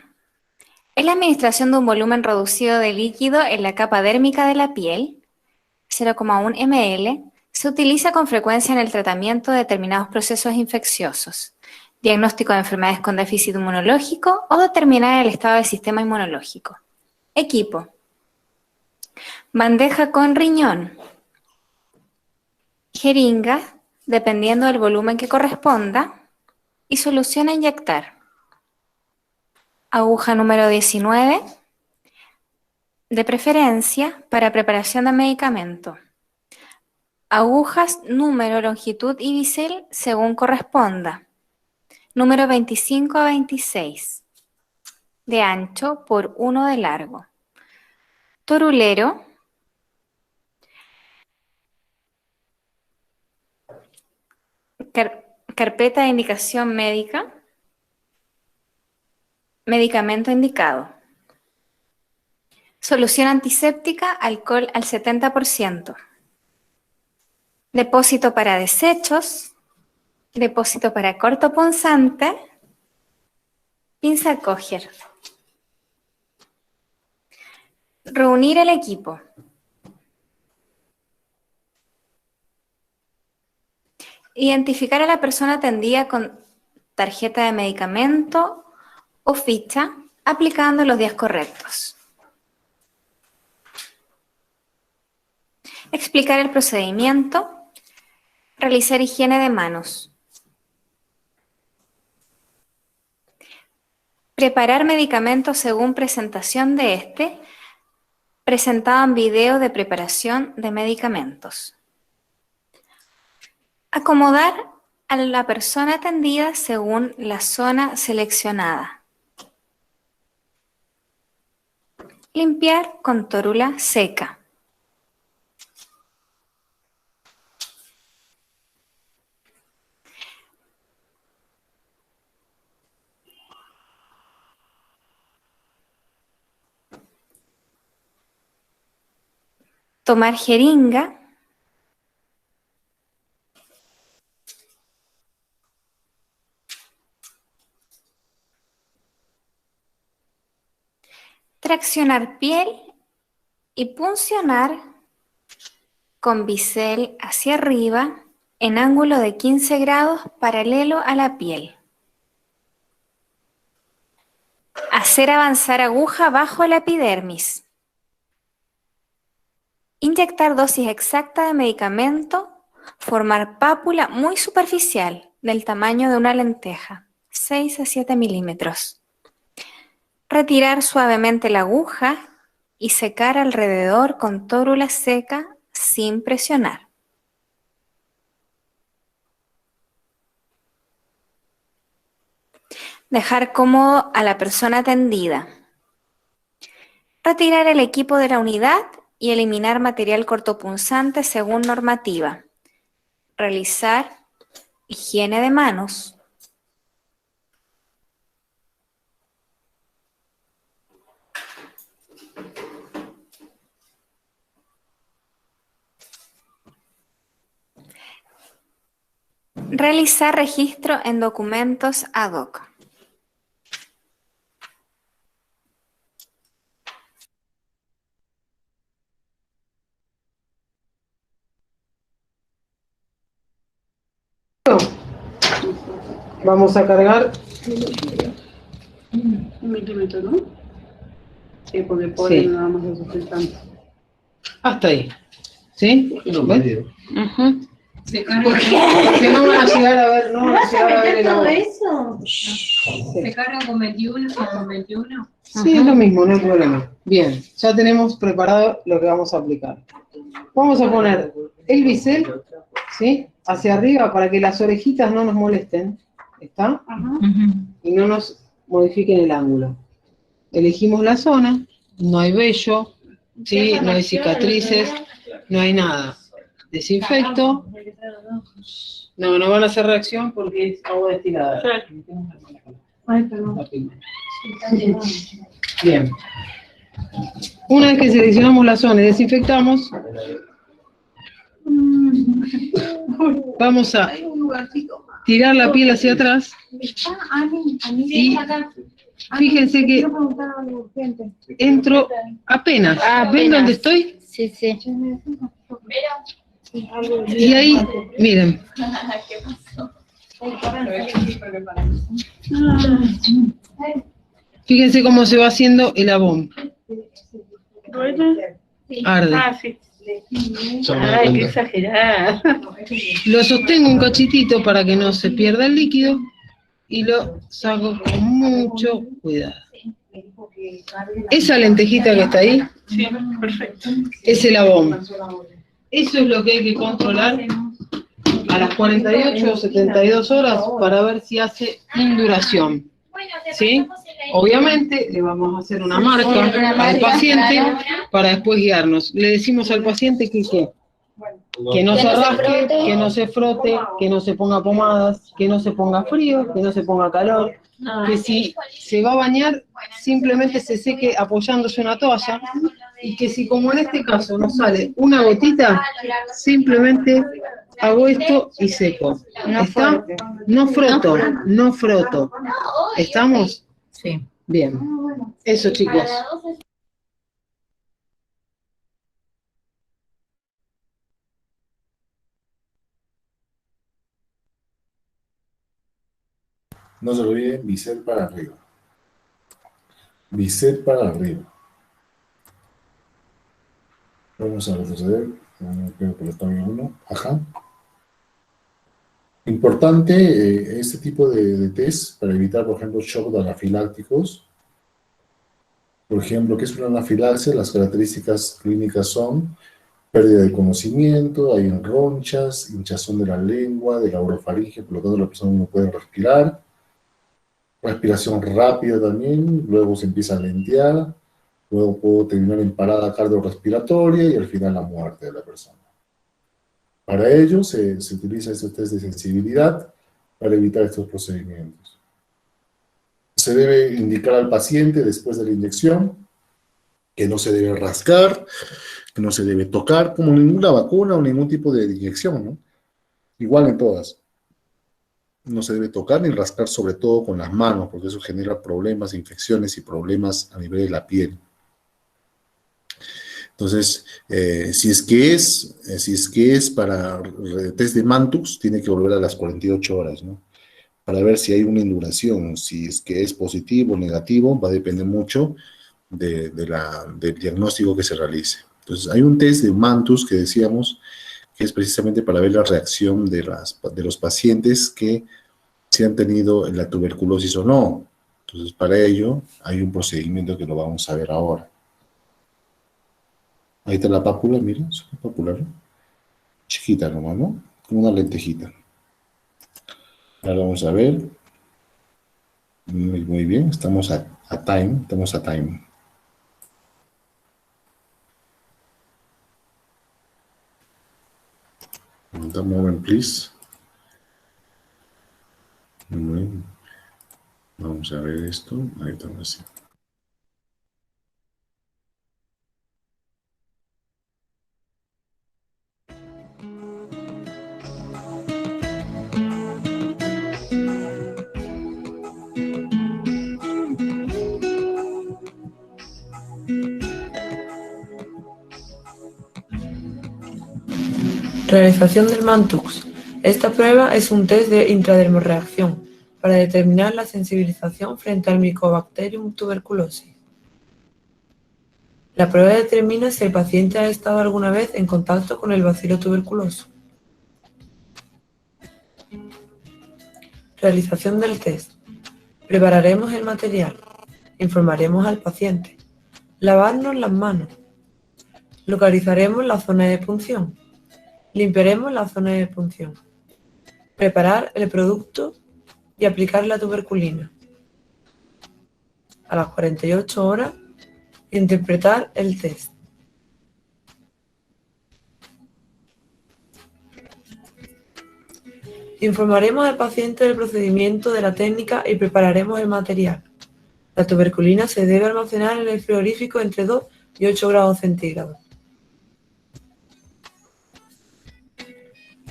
Es la administración de un volumen reducido de líquido en la capa dérmica de la piel, 0,1 ml, se utiliza con frecuencia en el tratamiento de determinados procesos infecciosos, diagnóstico de enfermedades con déficit inmunológico o determinar el estado del sistema inmunológico. Equipo. Bandeja con riñón. Jeringa, dependiendo del volumen que corresponda, y solución a inyectar. Aguja número 19, de preferencia para preparación de medicamento. Agujas, número, longitud y bisel según corresponda. Número 25 a 26, de ancho por 1 de largo. Torulero. Carpeta de indicación médica. Medicamento indicado. Solución antiséptica, alcohol al 70%. Depósito para desechos. Depósito para cortopunzante. Pinza Coger. Reunir el equipo. Identificar a la persona atendida con tarjeta de medicamento o ficha, aplicando los días correctos. Explicar el procedimiento. Realizar higiene de manos. Preparar medicamentos según presentación de este, presentado en video de preparación de medicamentos. Acomodar a la persona atendida según la zona seleccionada. Limpiar con tórula seca. Tomar jeringa. Traccionar piel y puncionar con bisel hacia arriba en ángulo de 15 grados paralelo a la piel. Hacer avanzar aguja bajo la epidermis. Inyectar dosis exacta de medicamento. Formar pápula muy superficial del tamaño de una lenteja, 6 a 7 milímetros. Retirar suavemente la aguja y secar alrededor con tórula seca sin presionar. Dejar cómodo a la persona atendida. Retirar el equipo de la unidad y eliminar material cortopunzante según normativa. Realizar higiene de manos. Realizar registro en documentos ad hoc.
Vamos a cargar.
1 milímetro, ¿no? Sí, porque pone nada más de sustentante.
Hasta ahí. ¿Sí? ¿Ves?
Ujú.
Porque no van a llegar a ver, no van a llegar a ver el agua.
eso?
¿Se carga con 21 o con 21?
Sí, es lo mismo, no hay problema. Bien, ya tenemos preparado lo que vamos a aplicar. Vamos a poner el bisel, ¿sí? Hacia arriba para que las orejitas no nos molesten, ¿está? Y no nos modifiquen el ángulo. Elegimos la zona, no hay vello, ¿sí? No hay cicatrices, no hay nada. Desinfecto. No, no van a hacer reacción porque es agua destilada.
Ay, perdón.
Bien. Una vez que seleccionamos la zona y desinfectamos, vamos a tirar la piel hacia atrás y fíjense que entro apenas. ¿Ven dónde estoy?
Sí, sí.
Y ahí, miren. Fíjense cómo se va haciendo el abón. Arde.
Sí. Ay, qué exagerada.
Lo sostengo un cachitito para que no se pierda el líquido y lo saco con mucho cuidado. Esa lentejita que está ahí,
Sí, perfecto.
es el abón. Eso es lo que hay que controlar a las 48 o 72 horas para ver si hace induración. ¿Sí? Obviamente le vamos a hacer una marca al paciente para después guiarnos. Le decimos al paciente que no se rasque, que no se frote, que no se ponga pomadas, que no se ponga frío, que no se ponga calor, que si se va a bañar simplemente se seque apoyándose una toalla y que si como en este caso nos sale una gotita, simplemente hago esto y seco. ¿Está? No froto, no froto. ¿Estamos?
Sí.
Bien. Eso, chicos.
No se olviden, bisel para arriba. Bisel para arriba. Vamos a retroceder. Creo que lo está bien uno. Ajá. Importante este tipo de test para evitar, por ejemplo, shock anafilácticos. Por ejemplo, ¿qué es una anafilaxia? Las características clínicas son pérdida de conocimiento, hay ronchas, hinchazón de la lengua, de la orofaringe, por lo tanto la persona no puede respirar. Respiración rápida también, luego se empieza a lentear, luego puedo terminar en parada cardiorrespiratoria y al final la muerte de la persona. Para ello se utiliza este test de sensibilidad para evitar estos procedimientos. Se debe indicar al paciente después de la inyección que no se debe rascar, que no se debe tocar, como ninguna vacuna o ningún tipo de inyección, ¿no? Igual en todas. No se debe tocar ni rascar, sobre todo con las manos, porque eso genera problemas, infecciones y problemas a nivel de la piel. Entonces, si es que es para test de Mantux, tiene que volver a las 48 horas, ¿no? Para ver si hay una induración. Si es que es positivo o negativo, va a depender mucho del diagnóstico que se realice. Entonces, hay un test de Mantus que decíamos que es precisamente para ver la reacción de los pacientes que si han tenido la tuberculosis o no. Entonces, para ello, hay un procedimiento que lo vamos a ver ahora. Ahí está la pápula, miren, es una pápula, ¿no? Chiquita nomás, ¿no? Como una lentejita. Ahora vamos a ver. Muy bien, estamos a time. The moment, please. Muy bien. Vamos a ver esto. Ahí está, así.
Realización del Mantux. Esta prueba es un test de intradermorreacción.
para determinar la sensibilización frente al Mycobacterium tuberculosis. La prueba determina si el paciente ha estado alguna vez en contacto con el bacilo tuberculoso. Realización del test. Prepararemos el material. Informaremos al paciente. Lavarnos las manos. Localizaremos la zona de punción. Limpiaremos la zona de punción. Preparar el producto y aplicar la tuberculina. A las 48 horas, interpretar el test. Informaremos al paciente del procedimiento de la técnica y prepararemos el material. La tuberculina se debe almacenar en el frigorífico entre 2 y 8 grados centígrados.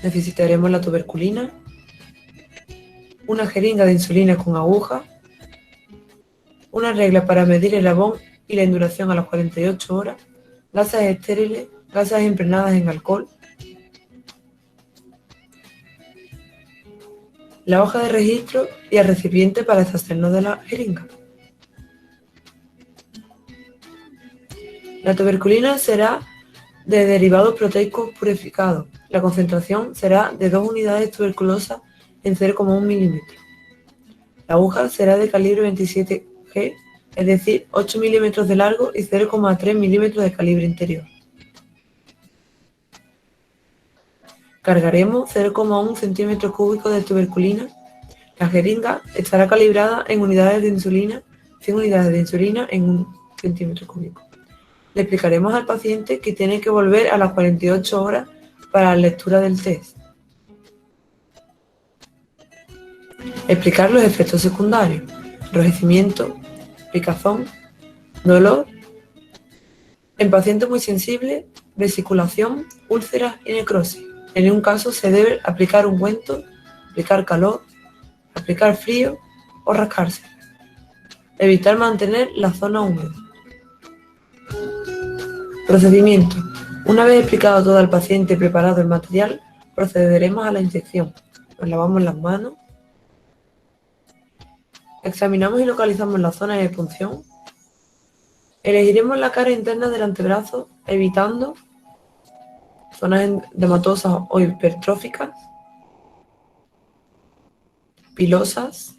Necesitaremos la tuberculina, una jeringa de insulina con aguja, una regla para medir el Abón y la induración a las 48 horas, gasas estériles, gasas impregnadas en alcohol, la hoja de registro y el recipiente para deshacernos de la jeringa. La tuberculina será de derivados proteicos purificados. La concentración será de 2 unidades tuberculosas en 0,1 milímetro. La aguja será de calibre 27G, es decir, 8 milímetros de largo y 0,3 milímetros de calibre interior. Cargaremos 0,1 centímetros cúbicos de tuberculina. La jeringa estará calibrada en unidades de insulina, 100 unidades de insulina en 1 centímetro cúbico. Le explicaremos al paciente que tiene que volver a las 48 horas para la lectura del test. Explicar los efectos secundarios: enrojecimiento, picazón, dolor. En pacientes muy sensibles, vesiculación, úlceras y necrosis. En ningún caso se debe aplicar ungüento, aplicar calor, aplicar frío o rascarse. Evitar mantener la zona húmeda. Procedimiento. Una vez explicado todo al paciente y preparado el material, procederemos a la inyección. Nos lavamos las manos. Examinamos y localizamos la zona de punción. Elegiremos la cara interna del antebrazo, evitando zonas endematosas o hipertróficas, pilosas,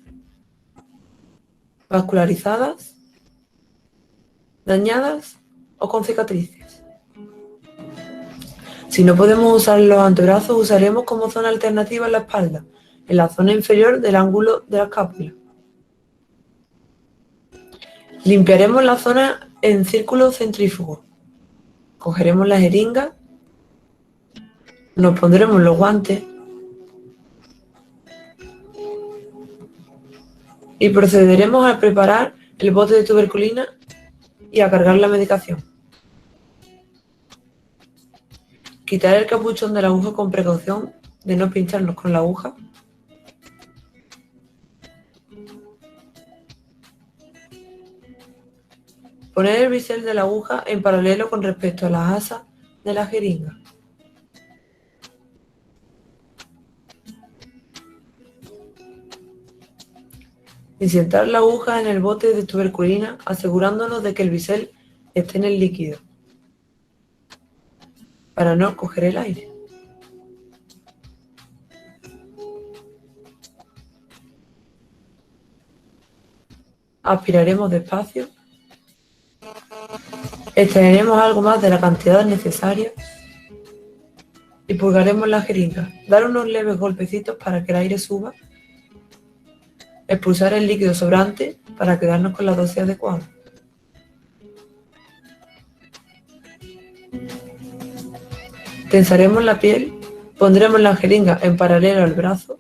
vascularizadas, dañadas o con cicatrices. Si no podemos usar los antebrazos, usaremos como zona alternativa la espalda, en la zona inferior del ángulo de la escápula. Limpiaremos la zona en círculo centrífugo. Cogeremos la jeringa, nos pondremos los guantes y procederemos a preparar el bote de tuberculina y a cargar la medicación. Quitar el capuchón de la aguja con precaución de no pincharnos con la aguja. Poner el bisel de la aguja en paralelo con respecto a las asas de la jeringa. Insertar la aguja en el bote de tuberculina asegurándonos de que el bisel esté en el líquido para no coger el aire. Aspiraremos despacio. Extraeremos algo más de la cantidad necesaria y purgaremos la jeringa. Dar unos leves golpecitos para que el aire suba. Expulsar el líquido sobrante para quedarnos con la dosis adecuada. Tensaremos la piel, pondremos la jeringa en paralelo al brazo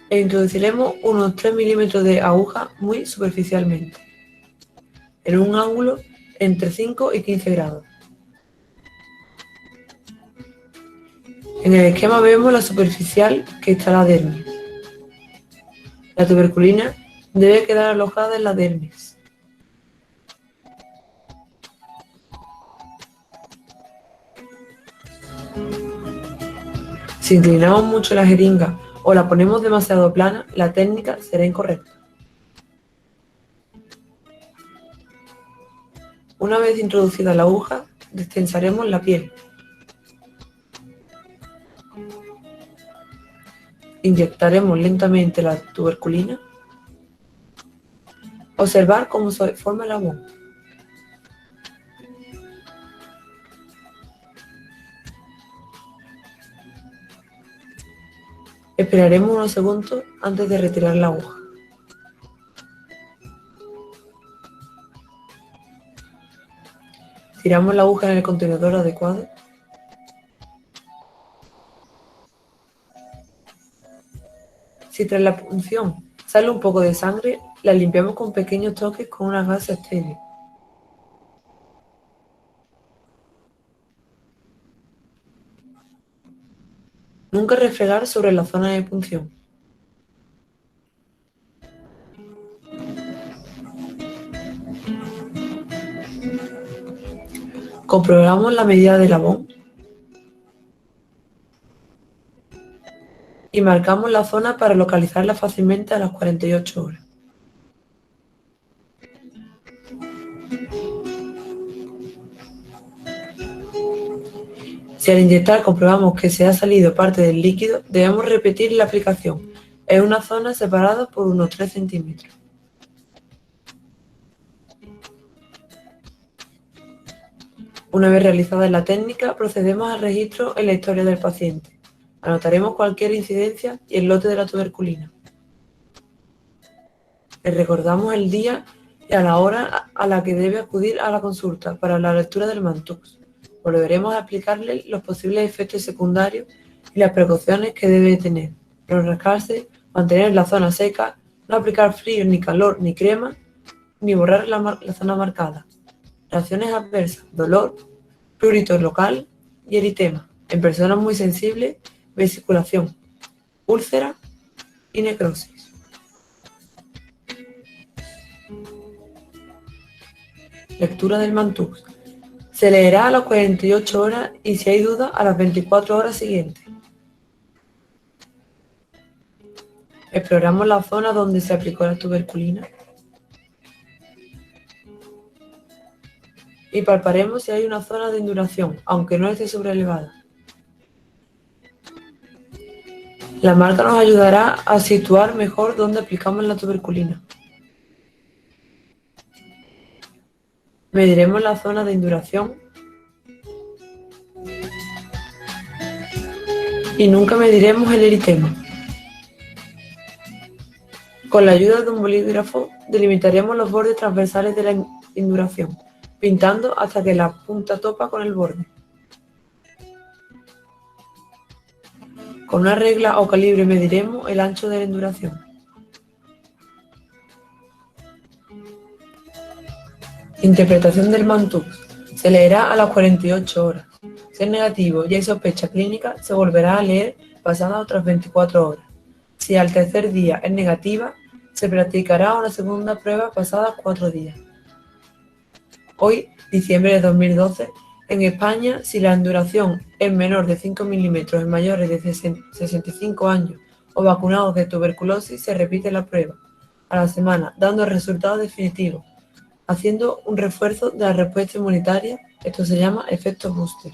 e introduciremos unos 3 milímetros de aguja muy superficialmente, en un ángulo entre 5 y 15 grados. En el esquema vemos la superficial que está la dermis. La tuberculina debe quedar alojada en la dermis. Si inclinamos mucho la jeringa o la ponemos demasiado plana, la técnica será incorrecta. Una vez introducida la aguja, destensaremos la piel. Inyectaremos lentamente la tuberculina. Observar cómo se forma el abón. Esperaremos unos segundos antes de retirar la aguja. Tiramos la aguja en el contenedor adecuado. Si tras la punción sale un poco de sangre, la limpiamos con pequeños toques con una gasa estéril. Nunca refregar sobre la zona de punción. Comprobamos la medida del abón y marcamos la zona para localizarla fácilmente a las 48 horas. Si al inyectar comprobamos que se ha salido parte del líquido, debemos repetir la aplicación en una zona separada por unos 3 centímetros. Una vez realizada la técnica, procedemos al registro en la historia del paciente. Anotaremos cualquier incidencia y el lote de la tuberculina. Le recordamos el día y a la hora a la que debe acudir a la consulta para la lectura del Mantux. Volveremos a explicarle los posibles efectos secundarios y las precauciones que debe tener. No rascarse, mantener la zona seca, no aplicar frío, ni calor, ni crema, ni borrar la zona marcada. Reacciones adversas, dolor, prurito local y eritema. En personas muy sensibles, vesiculación, úlcera y necrosis. Lectura del Mantux. Se leerá a las 48 horas y si hay duda a las 24 horas siguientes. Exploramos la zona donde se aplicó la tuberculina y palparemos si hay una zona de induración, aunque no esté sobrelevada. La marca nos ayudará a situar mejor dónde aplicamos la tuberculina. Mediremos la zona de induración y nunca mediremos el eritema. Con la ayuda de un bolígrafo delimitaremos los bordes transversales de la induración, pintando hasta que la punta topa con el borde. Con una regla o calibre mediremos el ancho de la induración. Interpretación del Mantux. Se leerá a las 48 horas. Si es negativo y hay sospecha clínica, se volverá a leer pasadas otras 24 horas. Si al tercer día es negativa, se practicará una segunda prueba pasadas 4 días. Hoy, diciembre de 2012, en España, si la induración es menor de 5 milímetros en mayores de 65 años o vacunados de tuberculosis, se repite la prueba a la semana, dando el resultado definitivo, haciendo un refuerzo de la respuesta inmunitaria. Esto se llama efecto booster.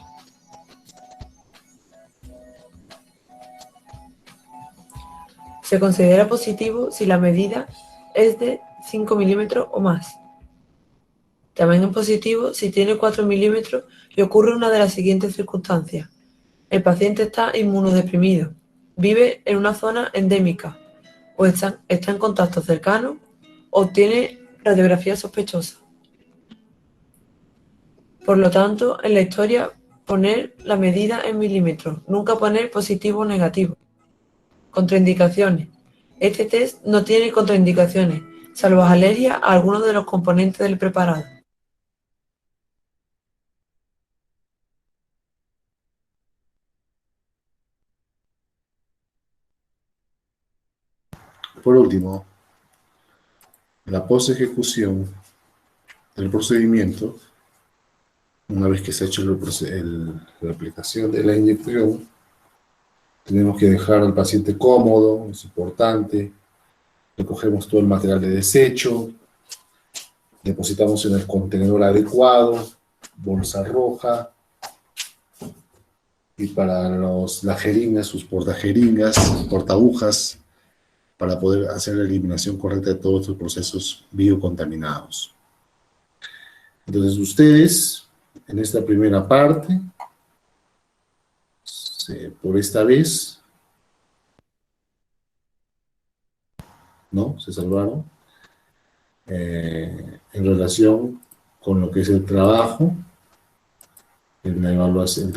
Se considera positivo si la medida es de 5 milímetros o más. También es positivo si tiene 4 milímetros y ocurre una de las siguientes circunstancias. El paciente está inmunodeprimido, vive en una zona endémica, o está en contacto cercano, o tiene radiografía sospechosa. Por lo tanto, en la historia, poner la medida en milímetros, nunca poner positivo o negativo. Contraindicaciones. Este test no tiene contraindicaciones, salvo alergia a algunos de los componentes del preparado.
Por último, la post-ejecución del procedimiento, una vez que se ha hecho la aplicación de la inyección, Tenemos que dejar al paciente cómodo, es importante. Recogemos todo el material de desecho, depositamos en el contenedor adecuado, bolsa roja, y para las jeringas, sus portajeringas, portaagujas, para poder hacer la eliminación correcta de todos estos procesos biocontaminados. Entonces ustedes, en esta primera parte, por esta vez, ¿no? Se salvaron en relación con lo que es el trabajo, en la evaluación,